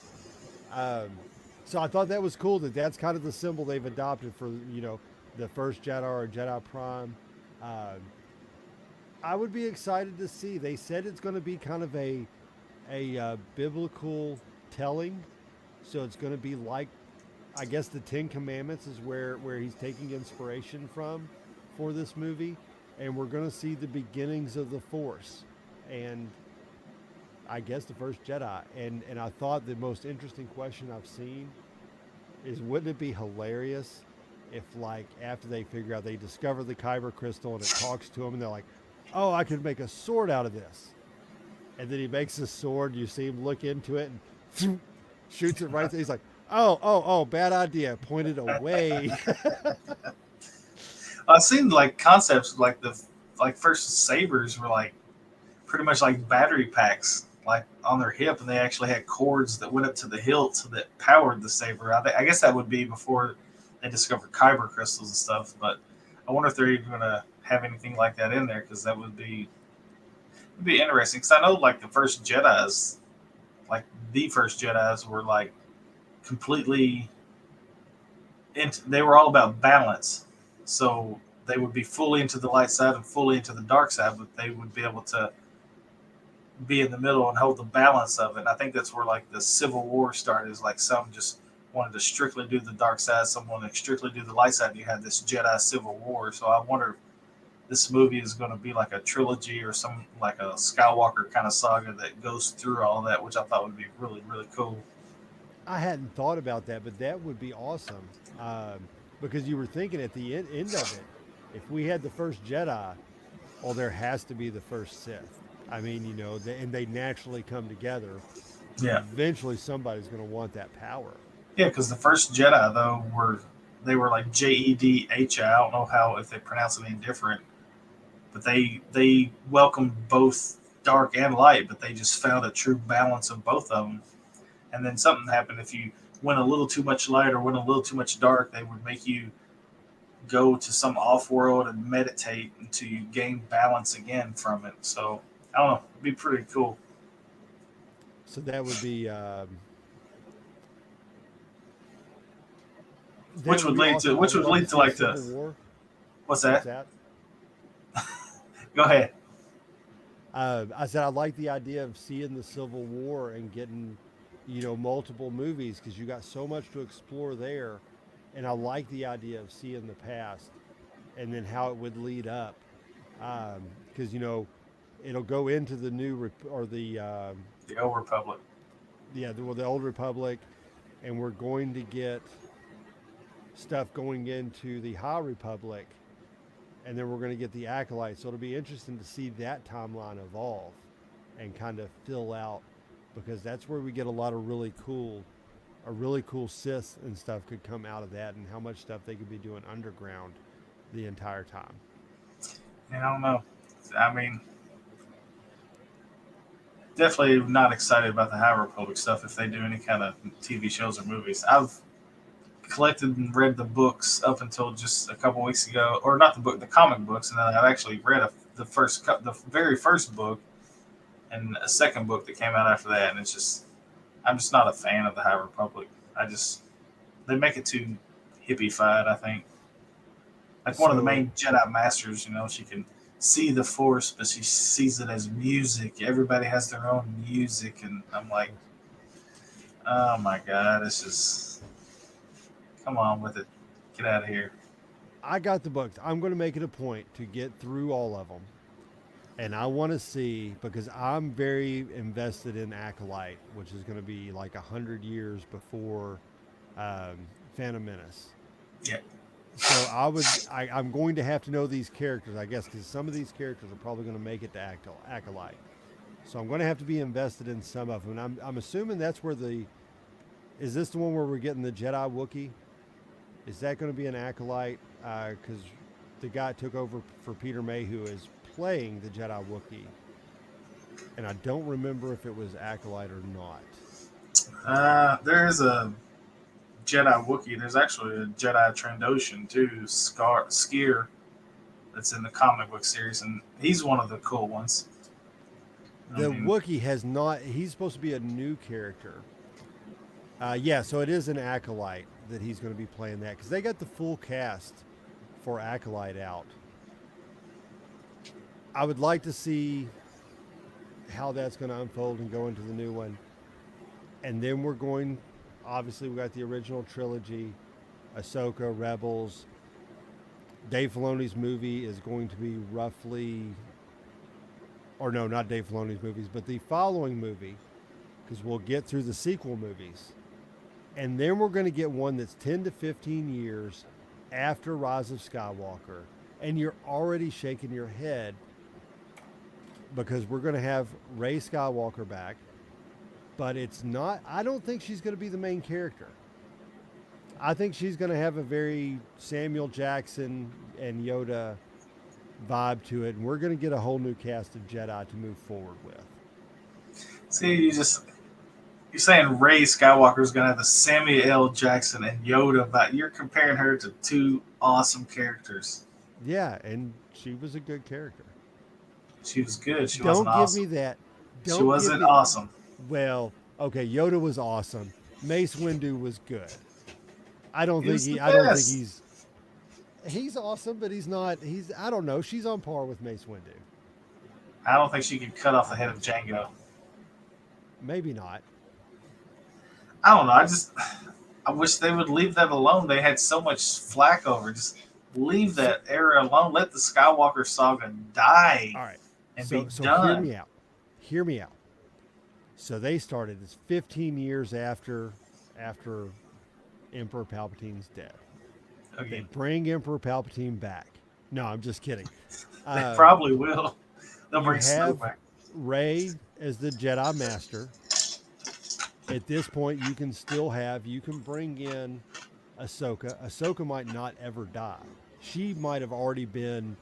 Um, so I thought that was cool that that's kind of the symbol they've adopted for you know the first Jedi or Jedi Prime. Um, I would be excited to see. They said it's going to be kind of a biblical telling, so it's going to be like I guess the Ten Commandments is where he's taking inspiration from for this movie, and we're going to see the beginnings of the Force, and I guess the first Jedi. And I thought the most interesting question I've seen is wouldn't it be hilarious if like after they figure out they discover the kyber crystal and it talks to them and they're like, oh, I could make a sword out of this, and then he makes a sword. You see him look into it and shoots it right there. He's like, oh, bad idea. Pointed away. I've seen like concepts like the like first sabers were like pretty much like battery packs like on their hip, and they actually had cords that went up to the hilt that powered the saber. I guess that would be before they discovered kyber crystals and stuff. But I wonder if they're even going to have anything like that in there because that would be interesting. Because I know like the first Jedi's, like the first Jedi's were like completely they were all about balance. So they would be fully into the light side and fully into the dark side, but they would be able to be in the middle and hold the balance of it. And I think that's where like the Civil War started. Is like some just wanted to strictly do the dark side, some wanted to strictly do the light side. And you had this Jedi Civil War. So I wonder if this movie is going to be like a trilogy or some like a Skywalker kind of saga that goes through all that, which I thought would be really really cool. I hadn't thought about that, but that would be awesome. Because you were thinking at the end of it, if we had the first Jedi, well, there has to be the first Sith. I mean, and they naturally come together. Yeah, Eventually, somebody's going to want that power. yeah. Because the first Jedi though were like Jedhi. I don't know how if they pronounce it any different, but they welcomed both dark and light, but they just found a true balance of both of them. And then something happened if you went a little too much light or went a little too much dark, they would make you go to some off world and meditate until you gain balance again from it. So I don't know, it'd be pretty cool. So that would be Which would lead to awesome. I would love to see a like the civil war. what's What's that? that? Go ahead. I said I like the idea of seeing the Civil War and getting, multiple movies because you got so much to explore there, and I like the idea of seeing the past and then how it would lead up, because it'll go into the new or the The Old Republic. the old Republic, and we're going to get stuff going into the High Republic, and then we're going to get the Acolytes. So it'll be interesting to see that timeline evolve and kind of fill out, because that's where we get a lot of a really cool Sith and stuff could come out of that, and how much stuff they could be doing underground the entire time. And I don't know. I mean, definitely not excited about the High Republic stuff if they do any kind of TV shows or movies. I've collected and read the books up until just a couple weeks ago, or not the book, the comic books, and then I've actually read the very first book and a second book that came out after that, and it's just I'm just not a fan of the High Republic. They make it too hippie-fied. I think like one of the So main Jedi masters, she can see the Force, but she sees it as music. Everybody has their own music, and I'm like, oh my god, this is come on with it, get out of here. I got the books. I'm going to make it a point to get through all of them. And I want to see, because I'm very invested in Acolyte, which is going to be like 100 years before Phantom Menace. Yeah, So I'm going to have to know these characters, I guess, because some of these characters are probably going to make it to Acolyte. So I'm going to have to be invested in some of them. And I'm assuming that's where is this the one where we're getting the Jedi Wookiee? Is that going to be an Acolyte? Because the guy took over for Peter Mayhew is playing the Jedi Wookiee, and I don't remember if it was Acolyte or not. there's a Jedi Wookiee. There's actually a Jedi Trandoshan too, Skier, that's in the comic book series, and he's one of the cool ones. I The mean, Wookiee has not. He's supposed to be a new character. Yeah, so it is an Acolyte that he's going to be playing that, because they got the full cast for Acolyte out. I would like to see how that's going to unfold and go into the new one. And then obviously, we got the original trilogy, Ahsoka, Rebels. Dave Filoni's movie is going to be roughly, or no, not Dave Filoni's movies, but the following movie, because we'll get through the sequel movies. And then we're going to get one that's 10 to 15 years after Rise of Skywalker. And you're already shaking your head, because we're going to have Rey Skywalker back, but I don't think she's going to be the main character. I think she's going to have a very Samuel Jackson and Yoda vibe to it, and we're going to get a whole new cast of Jedi to move forward with. see, you're saying Rey Skywalker is going to have the Samuel L. Jackson and Yoda, but you're comparing her to two awesome characters. Yeah, and she was a good character. She was good. She Don't wasn't give awesome. me that. She wasn't awesome. Well, okay, Yoda was awesome. Mace Windu was good. I don't He think was the I don't think best. he's awesome, but he's not. I don't know. She's on par with Mace Windu. I don't think she could cut off the head of Django. Maybe not. I don't know. I wish they would leave that alone. They had so much flack over. Just leave that era alone. Let the Skywalker saga die All right. and So be so done. Hear me out. So they started this 15 years after Emperor Palpatine's dead. They Okay. bring Emperor Palpatine back. No, I'm just kidding. They probably will. They'll you bring Snoke have- back. Rey as the Jedi Master. At this point, you can bring in Ahsoka. Ahsoka might not ever die. She might have already been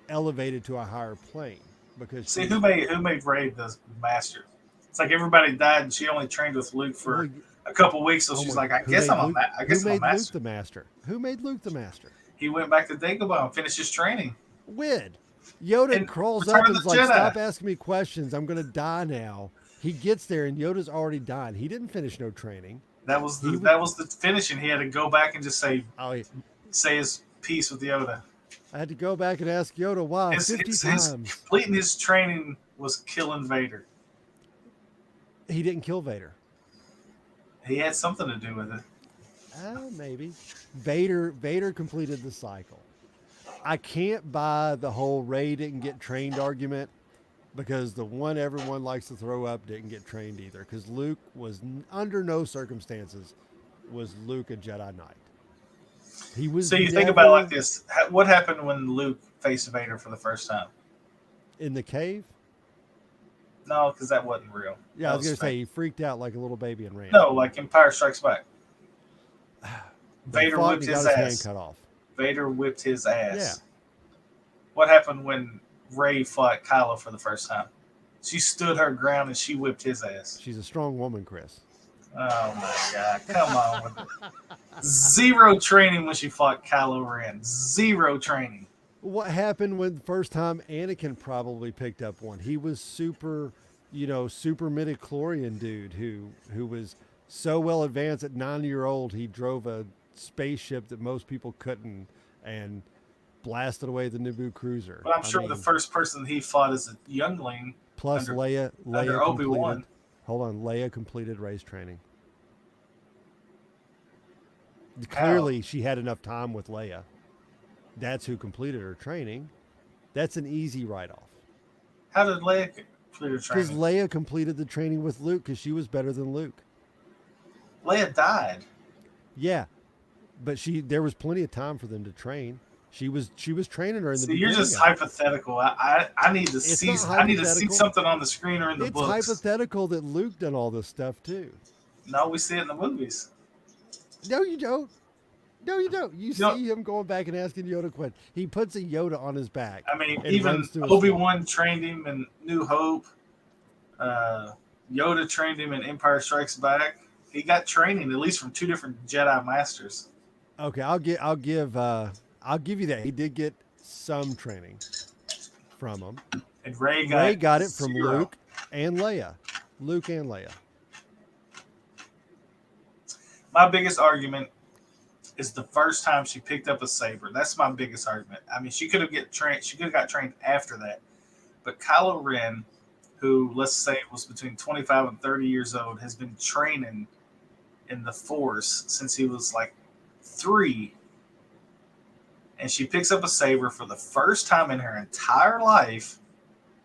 elevated to a higher plane because See, she's who made Ray the master? It's like everybody died, and she only trained with Luke well. for a couple weeks. So Oh she's my! like, I Who guess made I'm a Luke? I Who guess I'm a made Luke master. the master? Who made Luke the master? He went back to Dagobah and finished his training. Wid. Yoda And crawls Return up of and's the like, Jedi. "Stop asking me questions. I'm gonna die now." He gets there and Yoda's already died. He didn't finish no training. He was That was the finish, and he had to go back and just oh, say his piece with Yoda. I had to go back and ask Yoda why 50 His times. completing his training was killing Vader. He didn't kill Vader. He had something to do with it. Maybe. Vader completed the cycle. I can't buy the whole Rey didn't get trained argument because the one everyone likes to throw up didn't get trained either. Because Luke was under no circumstances was Luke a Jedi Knight. He was So you never think about it like this: what happened when Luke faced Vader for the first time? in the cave. No, because that wasn't real. Yeah, That I was gonna fake. say he freaked out like a little baby and ran. No, like Empire Strikes Back. They Vader fought and whipped he got his his hand ass. cut off. Vader whipped his ass. Yeah. What happened when Rey fought Kylo for the first time? She stood her ground and she whipped his ass. She's a strong woman, Chris. Oh my god! Come on with it. Zero training when she fought Kylo Ren. Zero training. What happened when the first time Anakin probably picked up one? He was super midichlorian dude who was so well advanced at 9-year-old he drove a spaceship that most people couldn't and blasted away the Naboo cruiser. But I'm sure the first person he fought as a youngling plus under Leia Obi-Wan. completed. Hold on, Leia completed Rey's training. Clearly, she had enough time with Leia. That's who completed her training. That's an easy write-off. How did Leia complete her Because training? Leia completed the training with Luke because she was better than Luke. Leia died. Yeah, but there was plenty of time for them to train. She was training her in the See, you're beginning. just hypothetical. I need to It's see not I need to see hypothetical. something on the screen or in the It's books. hypothetical that Luke done all this stuff too. No, we see it in the movies. No, you don't. No, you don't. You No. see him going back and asking Yoda questions. He puts a Yoda on his back. I mean, and even runs through a Obi-Wan trained him in New Hope. Yoda trained him in Empire Strikes Back. He got training at least from two different Jedi masters. Okay, I'll give you that. He did get some training from him. And Rey got it from zero. Luke and Leia. Luke and Leia. My biggest argument is the first time she picked up a saber. That's my biggest argument. I mean, she could have got trained after that. But Kylo Ren, who let's say was between 25 and 30 years old, has been training in the Force since he was like 3. And she picks up a saber for the first time in her entire life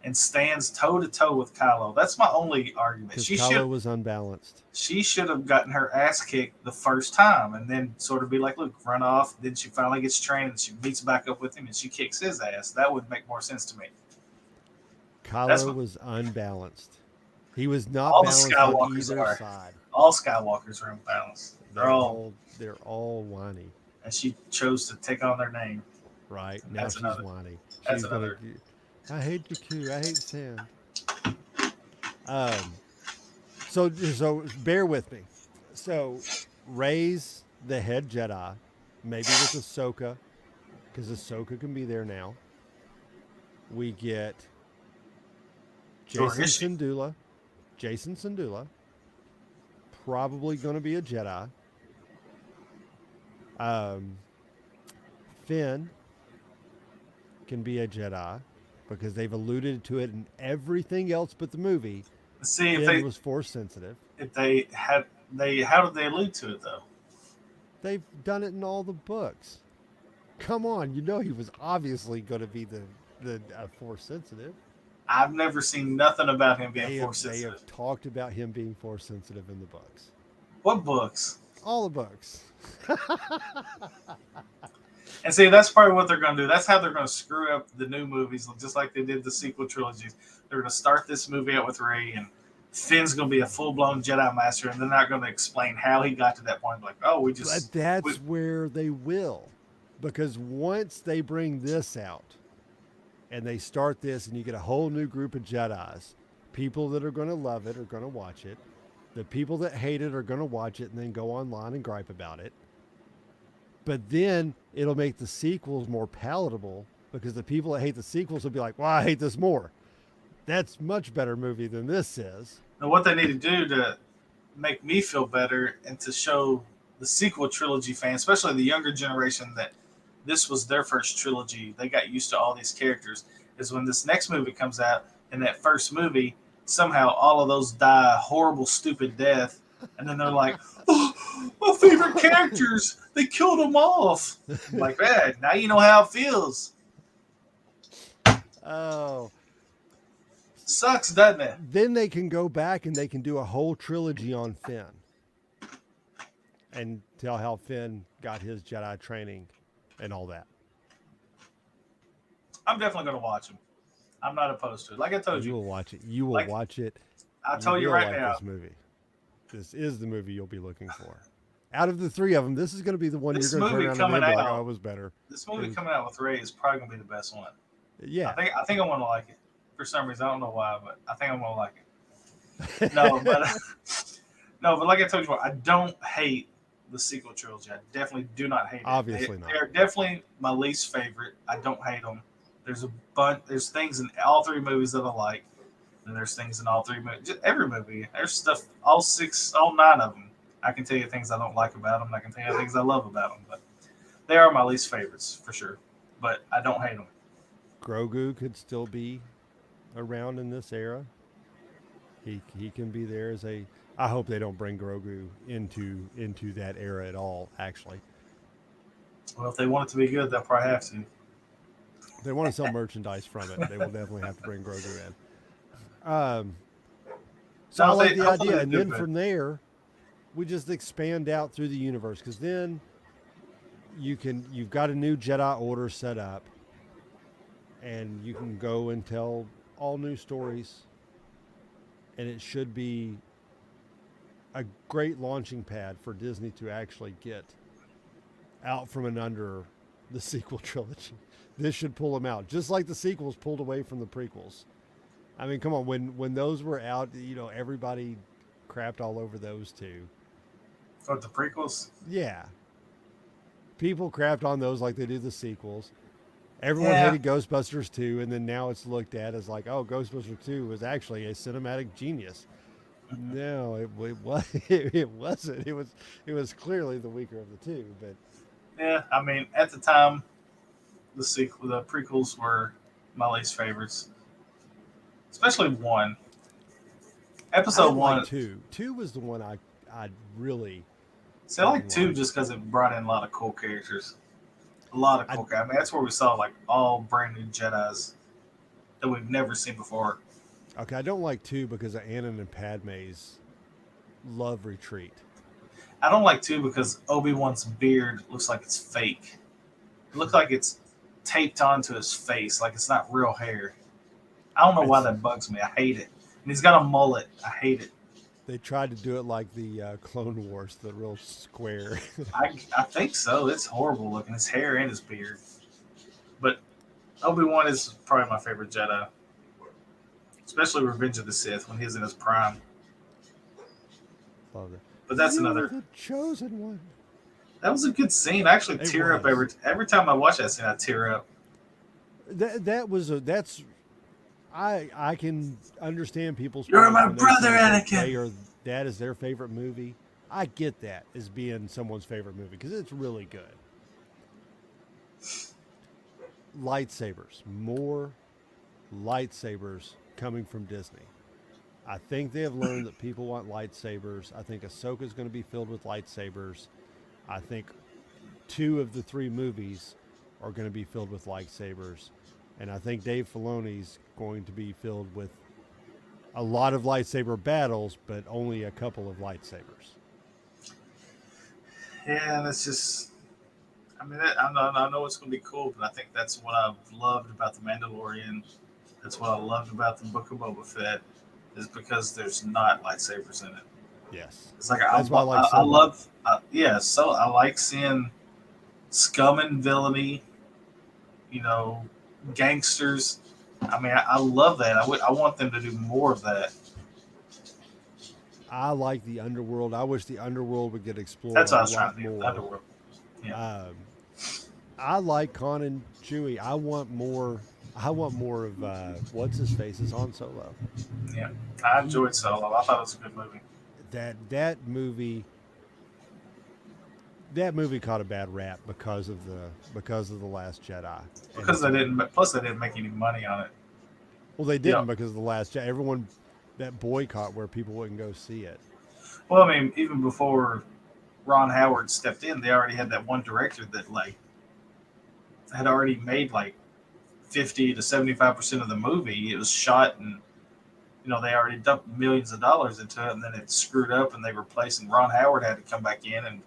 and stands toe to toe with Kylo. That's my only argument. Because Kylo was unbalanced. She should have gotten her ass kicked the first time and then sort of be like, Luke, run off. Then she finally gets trained and she meets back up with him and she kicks his ass. That would make more sense to me. Kylo was unbalanced. He was not All the balanced on Skywalkers either are. side. All Skywalkers are unbalanced. They're all whiny. And she chose to take on their name. Right. Now That's she's another- whiny. that's She's another- I hate Jakku. I hate sand. So bear with me. So Rey's the head Jedi, maybe with Ahsoka, because Ahsoka can be there now. We get Or is she? Jason Syndulla, probably going to be a Jedi. Finn can be a Jedi because they've alluded to it in everything else but the movie. See, Finn was Force sensitive. how did they allude to it though? They've done it in all the books. Come on, he was obviously going to be the Force sensitive. I've never seen nothing about him being Force They sensitive. have talked about him being Force sensitive in the books. What books? All the books. And see, that's probably what they're going to do. That's how they're going to screw up the new movies, just like they did the sequel trilogies. They're going to start this movie out with Rey, and Finn's going to be a full-blown Jedi Master, and they're not going to explain how he got to that point. Like, oh, But that's where they will. Because once they bring this out and they start this and you get a whole new group of Jedis, people that are going to love it are going to watch it. The people that hate it are going to watch it and then go online and gripe about it. But then it'll make the sequels more palatable because the people that hate the sequels will be like, well, I hate this more. That's much better movie than this is. And what they need to do to make me feel better and to show the sequel trilogy fans, especially the younger generation, that this was their first trilogy, they got used to all these characters, is when this next movie comes out, in that first movie, somehow all of those die a horrible, stupid death. And then they're like, oh, my favorite characters, they killed them off. I'm like, man, now you know how it feels. Oh. Sucks, doesn't it? Then they can go back and they can do a whole trilogy on Finn and tell how Finn got his Jedi training and all that. I'm definitely going to watch them. I'm not opposed to it. Like I told you. You will watch it. You will watch it. I told you right now. This movie. This is the movie you'll be looking for. Out of the three of them, this is going to be the one you're going to turn around and be like, oh, it was better. This movie coming out with Rey is probably going to be the best one. Yeah. I think I'm going to like it. For some reason, I don't know why, but I think I'm going to like it. No, but like I told you, I don't hate the sequel trilogy. I definitely do not hate it. Obviously not. They're definitely my least favorite. I don't hate them. There's a bunch. There's things in all three movies that I like, and there's things in all three movies. Just every movie. There's stuff. All 9 of them. I can tell you things I don't like about them. And I can tell you things I love about them. But they are my least favorites for sure. But I don't hate them. Grogu could still be around in this era. He can be there as a. I hope they don't bring Grogu into that era at all. Actually, well, if they want it to be good, they'll probably have to. They want to sell merchandise from it. They will definitely have to bring Grogu in. So I like the idea, and then from there, we just expand out through the universe because then you've got a new Jedi Order set up, and you can go and tell all new stories, and it should be a great launching pad for Disney to actually get out from and under the sequel trilogy. This should pull them out, just like the sequels pulled away from the prequels. I mean, come on, when those were out, everybody crapped all over those two. Oh, the prequels? Yeah. People crapped on those like they do the sequels. Everyone hated Ghostbusters 2, and then now it's looked at as like, oh, Ghostbusters 2 was actually a cinematic genius. Mm-hmm. No, it wasn't. It was clearly the weaker of the two. But yeah, I mean, at the time, the prequels were my least favorites, especially 1. Episode 1. Like 2. 2 was the one I really. See, I like 2 just because it brought in a lot of cool characters. A lot of cool characters. I mean, that's where we saw like all brand new Jedis that we've never seen before. Okay, I don't like 2 because of Anakin and Padme's love retreat. I don't like 2 because Obi-Wan's beard looks like it's fake. It looks like it's taped onto his face, like it's not real hair. I don't know why that bugs me. I hate it. And he's got a mullet. I hate it. They tried to do it like the Clone Wars, the real square. I think so. It's horrible looking. His hair and his beard. But Obi-Wan is probably my favorite Jedi. Especially Revenge of the Sith when he's in his prime. Love it. But that's another. The chosen one. That was a good scene. I actually tear up every time I watch that scene. I tear up. I can understand people's. You're my brother, Anakin. That is their favorite movie. I get that as being someone's favorite movie because it's really good. Lightsabers, more lightsabers coming from Disney. I think they have learned that people want lightsabers. I think Ahsoka is going to be filled with lightsabers. I think 2 of the 3 movies are going to be filled with lightsabers. And I think Dave Filoni's going to be filled with a lot of lightsaber battles, but only a couple of lightsabers. Yeah, that's just... I mean, I know it's going to be cool, but I think that's what I've loved about the Mandalorian. That's what I loved about the Book of Boba Fett, is because there's not lightsabers in it. Yes. It's like That's why I like I Solo. love, yeah. So I like seeing scum and villainy, you know, gangsters. I mean, I love that. I want them to do more of that. I like the underworld. I wish the underworld would get explored That's a what I was trying lot to do. more. Underworld. Yeah, Um, I like Con and Chewie. I want more. I want more of what's his face is Han Solo. yeah. I He enjoyed Solo. I thought it was a good movie that movie that movie caught a bad rap because of the Last Jedi. And because it's they a didn't. Plus, they didn't make any money on it. well, they Yeah. didn't because of the Last Jedi. Everyone that boycott where people wouldn't go see it. Well, I mean, even before Ron Howard stepped in, they already had that one director that like had already made like 50 to 75% of the movie. It was shot and they already dumped millions of dollars into it, and then it screwed up, and they replaced. And Ron Howard had to come back in and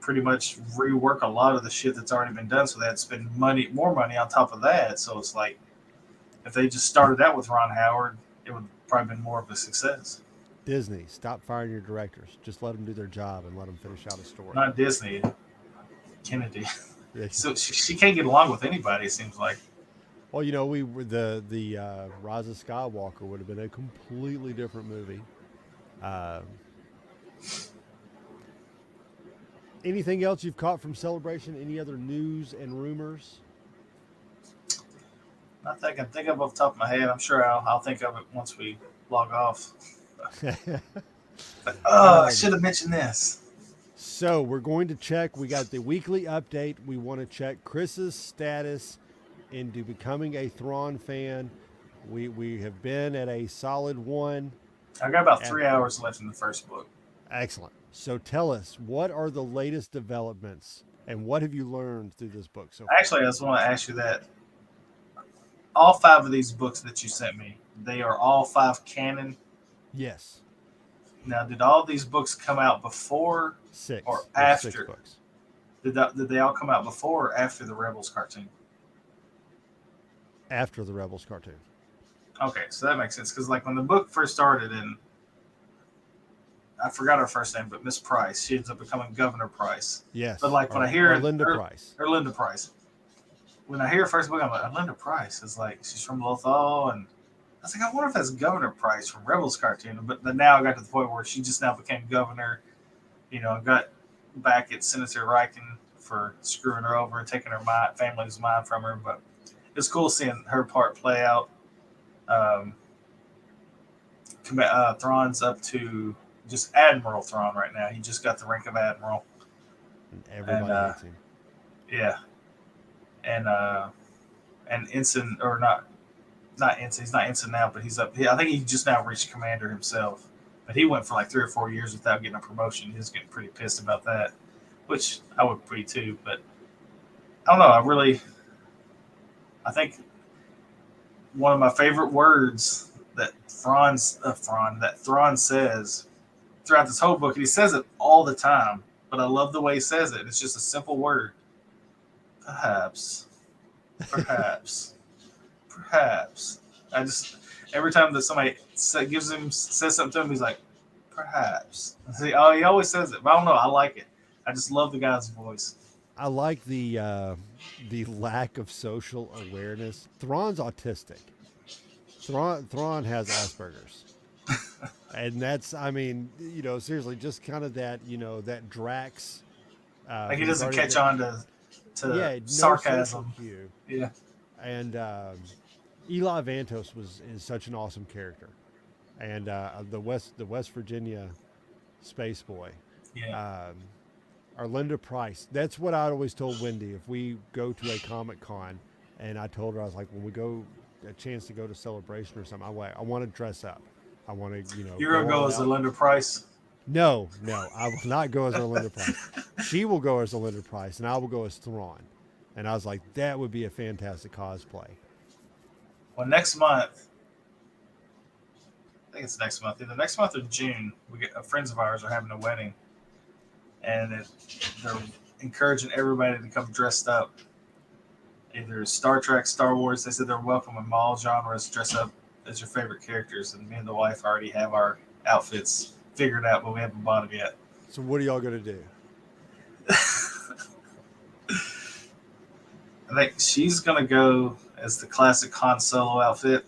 pretty much rework a lot of the shit that's already been done. So they had to spend more money on top of that. So it's like if they just started out with Ron Howard, it would probably been more of a success. Disney, stop firing your directors. Just let them do their job and let them finish out a story. Not Disney, Kennedy. Yeah. So she can't get along with anybody. It seems like. Well, we were the Rise of Skywalker would have been a completely different movie. Um, anything else you've caught from Celebration? Any other news and rumors? Not that I can think of off the top of my head. I'm sure I'll think of it once we log off. But, I um, should have mentioned this. so we're going to check. We got the weekly update. We want to check Chris's status into becoming a Thrawn fan. We have been at a solid one. I got about At, 3 hours left in the first book. excellent. So tell us, what are the latest developments and what have you learned through this book so far? Actually, I just want to ask you that all five of these books that you sent me, they are all five canon. Yes. Now, did all these books come out before Six. or There's six after? books. Did they all come out before or after the Rebels cartoon? After the Rebels cartoon. Okay, so that makes sense because like when the book first started, and I forgot her first name, but Miss Price, she ends up becoming Governor Price. Yes. But like when I hear Linda Price. or Linda Price, when I hear her first book, I'm like, Linda Price is like she's from Lothal, and I was like, I wonder if that's Governor Price from Rebels cartoon. But then now I got to the point where she just now became governor, and got back at Senator Riken for screwing her over and taking her family's mind from her. But it's cool seeing her part play out. Um, Thrawn's up to just Admiral Thrawn right now. He just got the rank of Admiral. And everybody hates him. Yeah, and Ensign or not Ensign. He's not Ensign now, but he's up. I think he just now reached Commander himself. But he went for like 3 or 4 years without getting a promotion. He was getting pretty pissed about that, which I would be too. But I don't know. I think one of my favorite words that Thrawn says throughout this whole book, and he says it all the time, but I love the way he says it. It's just a simple word. Perhaps. Perhaps. Perhaps. I just every time that somebody says something to him, he's like, perhaps. See, oh, he always says it, but I don't know. I like it. I just love the guy's voice. I like the lack of social awareness. Thrawn's autistic. Thrawn has Asperger's. And that's, seriously, just kind of that, that Drax. Like he doesn't catch on to no sarcasm. Cue. Yeah. And Eli Vantos is such an awesome character. And the West Virginia space boy. Yeah. Arlinda Price. That's what I always told Wendy if we go to a Comic Con, and I told her, I was like, when we go a chance to go to Celebration or something, I want to dress up. I want to, You're gonna go as Arlinda Price. No, I will not go as Arlinda Price. She will go as Arlinda Price, and I will go as Thrawn. And I was like, that would be a fantastic cosplay. Well, next month, I think it's next month. Either next month or June, we get friends of ours are having a wedding, and encouraging everybody to come dressed up. Either Star Trek, Star Wars. They said they're welcome in all genres. Dress up as your favorite characters. And me and the wife already have our outfits figured out, but we haven't bought them yet. So what are y'all gonna do? I think she's gonna go as the classic Han Solo outfit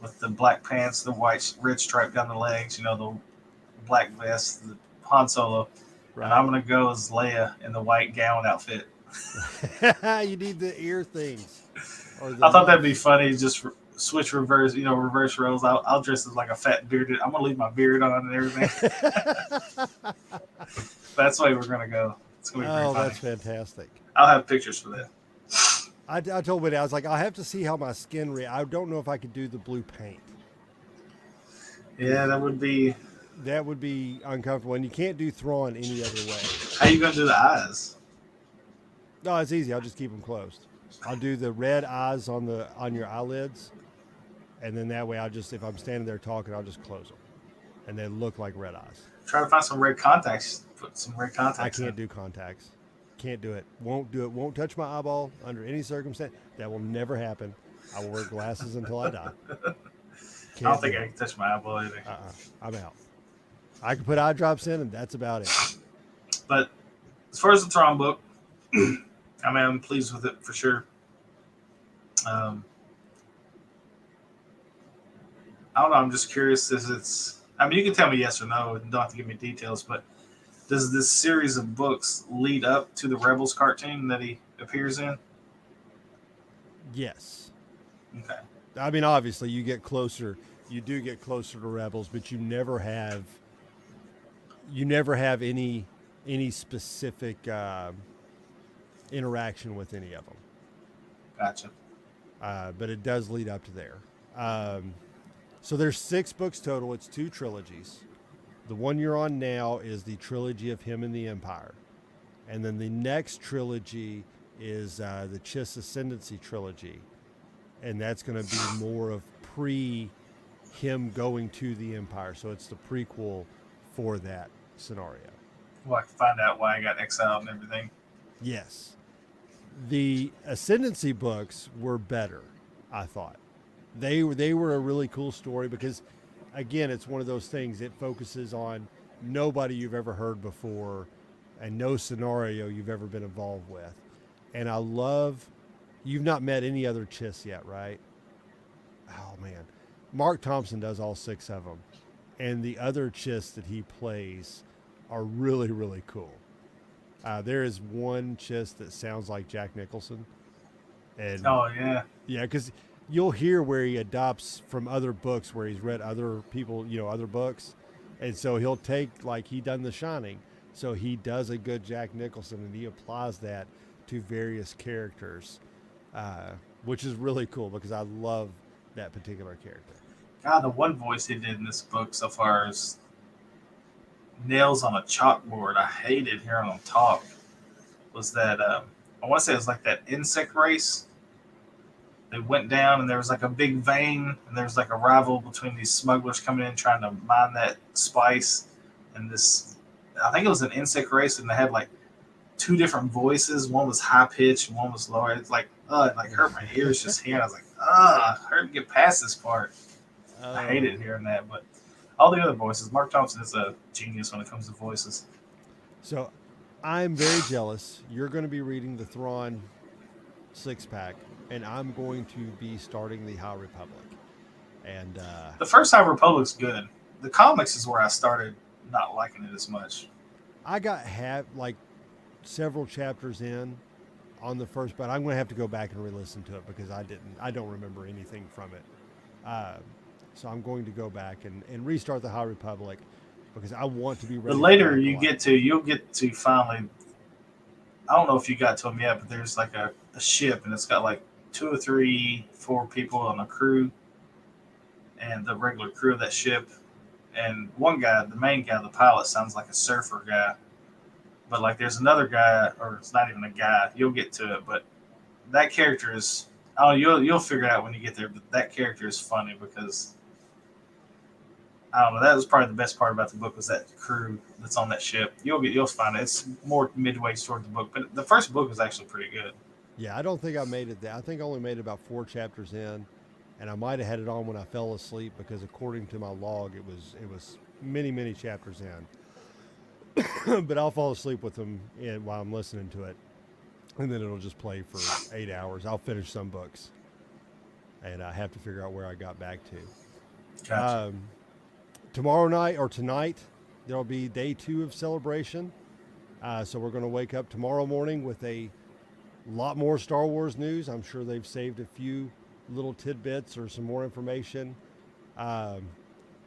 with the black pants, the white red stripe down the legs, the black vest, the Han Solo. Right. And I'm gonna go as Leia in the white gown outfit. You need the ear things. Or I thought that'd be funny. Just switch reverse roles. I'll dress as like a fat bearded. I'm gonna leave my beard on and everything. That's the way we're gonna go. It's gonna be pretty funny. That's fantastic. I'll have pictures for that. I told Whitney, I was like, I'll have to see how my skin I don't know if I could do the blue paint. Yeah, that would be uncomfortable, and you can't do Thrawn any other way. How you gonna do the eyes? No, it's easy. I'll just keep them closed. I'll do the red eyes on your eyelids, and then that way if I'm standing there talking, I'll just close them, and they look like red eyes. Try to find some red contacts. Put some red contacts. I can't do contacts. Can't do it. Won't do it. Won't touch my eyeball under any circumstance. That will never happen. I will wear glasses until I die. I don't think I can touch my eyeball either. I'm out. I can put eye drops in, and that's about it. But as far as the Thrawn book, I'm pleased with it for sure. I don't know. I'm just curious. You can tell me yes or no. You don't have to give me details. But does this series of books lead up to the Rebels cartoon that he appears in? Yes. Okay. Obviously, you get closer. You do get closer to Rebels, but you never have any specific interaction with any of them. Gotcha. But it does lead up to there. So there's 6 books total. It's 2 trilogies. The one you're on now is the trilogy of him and the Empire. And then the next trilogy is the Chiss Ascendancy trilogy. And that's going to be more of him going to the Empire. So it's the prequel for that scenario. Well, I can find out why I got exiled and everything. Yes. The Ascendancy books were better, I thought. They were a really cool story because, again, it's one of those things. It focuses on nobody you've ever heard before and no scenario you've ever been involved with. And I love, you've not met any other Chiss yet, right? Oh, man. Mark Thompson does all 6 of them. And the other Chiss that he plays are really, really cool. There is one Chiss that sounds like Jack Nicholson. And oh, yeah. Yeah, because you'll hear where he adopts from other books where he's read other people, other books. And so he'll take, like he done The Shining. So he does a good Jack Nicholson and he applies that to various characters, which is really cool because I love that particular character. God, the one voice he did in this book so far is nails on a chalkboard. I hated hearing him talk. Was that, I want to say it was like that insect race. They went down and there was like a big vein and there was like a rival between these smugglers coming in trying to mine that spice. And this, I think it was an insect race and they had like 2 different voices. One was high pitched and one was lower. It's like, it like hurt my ears just hearing. I was like, I heard get past this part. I hated hearing that, but all the other voices, Mark Thompson is a genius when it comes to voices. So I'm very jealous. You're going to be reading the Thrawn 6-pack, and I'm going to be starting the High Republic. And the first High Republic's good. The comics is where I started not liking it as much. I got several chapters in on the first, but I'm going to have to go back and re-listen to it because I don't remember anything from it. So I'm going to go back and restart the High Republic because I want to be ready. The later you'll get to finally, I don't know if you got to them yet, but there's like a ship and it's got like 2 or 3, 4 people on a crew and the regular crew of that ship. And one guy, the main guy, the pilot, sounds like a surfer guy. But like there's another guy, or it's not even a guy, you'll get to it, but that character is, you'll figure it out when you get there, but that character is funny because I don't know. That was probably the best part about the book was that crew that's on that ship. You'll find it. It's more midway toward the book, but the first book is actually pretty good. Yeah, I don't think I made it there. I think I only made it about 4 chapters in, and I might have had it on when I fell asleep because according to my log, it was many chapters in. But I'll fall asleep with them while I'm listening to it, and then it'll just play for 8 hours. I'll finish some books, and I have to figure out where I got back to. Gotcha. Tomorrow night or tonight, there'll be day 2 of Celebration. So we're going to wake up tomorrow morning with a lot more Star Wars news. I'm sure they've saved a few little tidbits or some more information.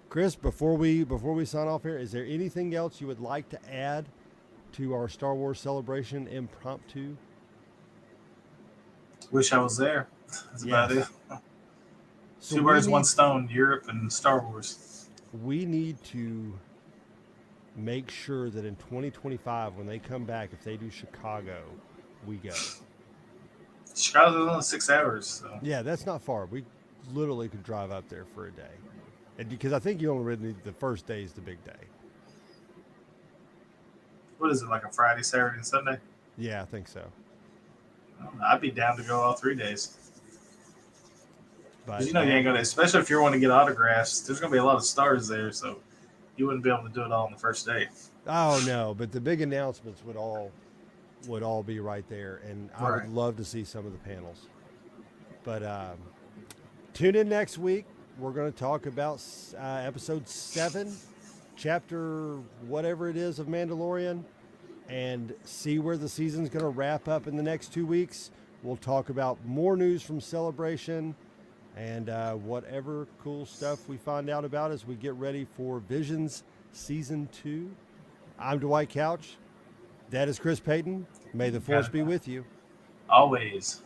Chris, before we sign off here, is there anything else you would like to add to our Star Wars Celebration impromptu? Wish I was there. That's about it. So Two birds, one stone. Europe and Star Wars. We need to make sure that in 2025, when they come back, if they do Chicago, we go. Chicago's only 6 hours. So. Yeah, that's not far. We literally could drive up there for a day. And because I think you only really need the first day is the big day. What is it, like a Friday, Saturday, and Sunday? Yeah, I think so. I'd be down to go all 3 days. But you know you ain't gonna, especially if you want to get autographs. There's gonna be a lot of stars there, so you wouldn't be able to do it all on the first day. Oh no, but the big announcements would all be right there, and I would love to see some of the panels. But tune in next week. We're going to talk about episode 7, chapter whatever it is of Mandalorian, and see where the season's going to wrap up in the next 2 weeks. We'll talk about more news from Celebration and whatever cool stuff we find out about as we get ready for Visions Season 2. I'm Dwight Couch. That is Chris Payton. May the Force be with you. Always.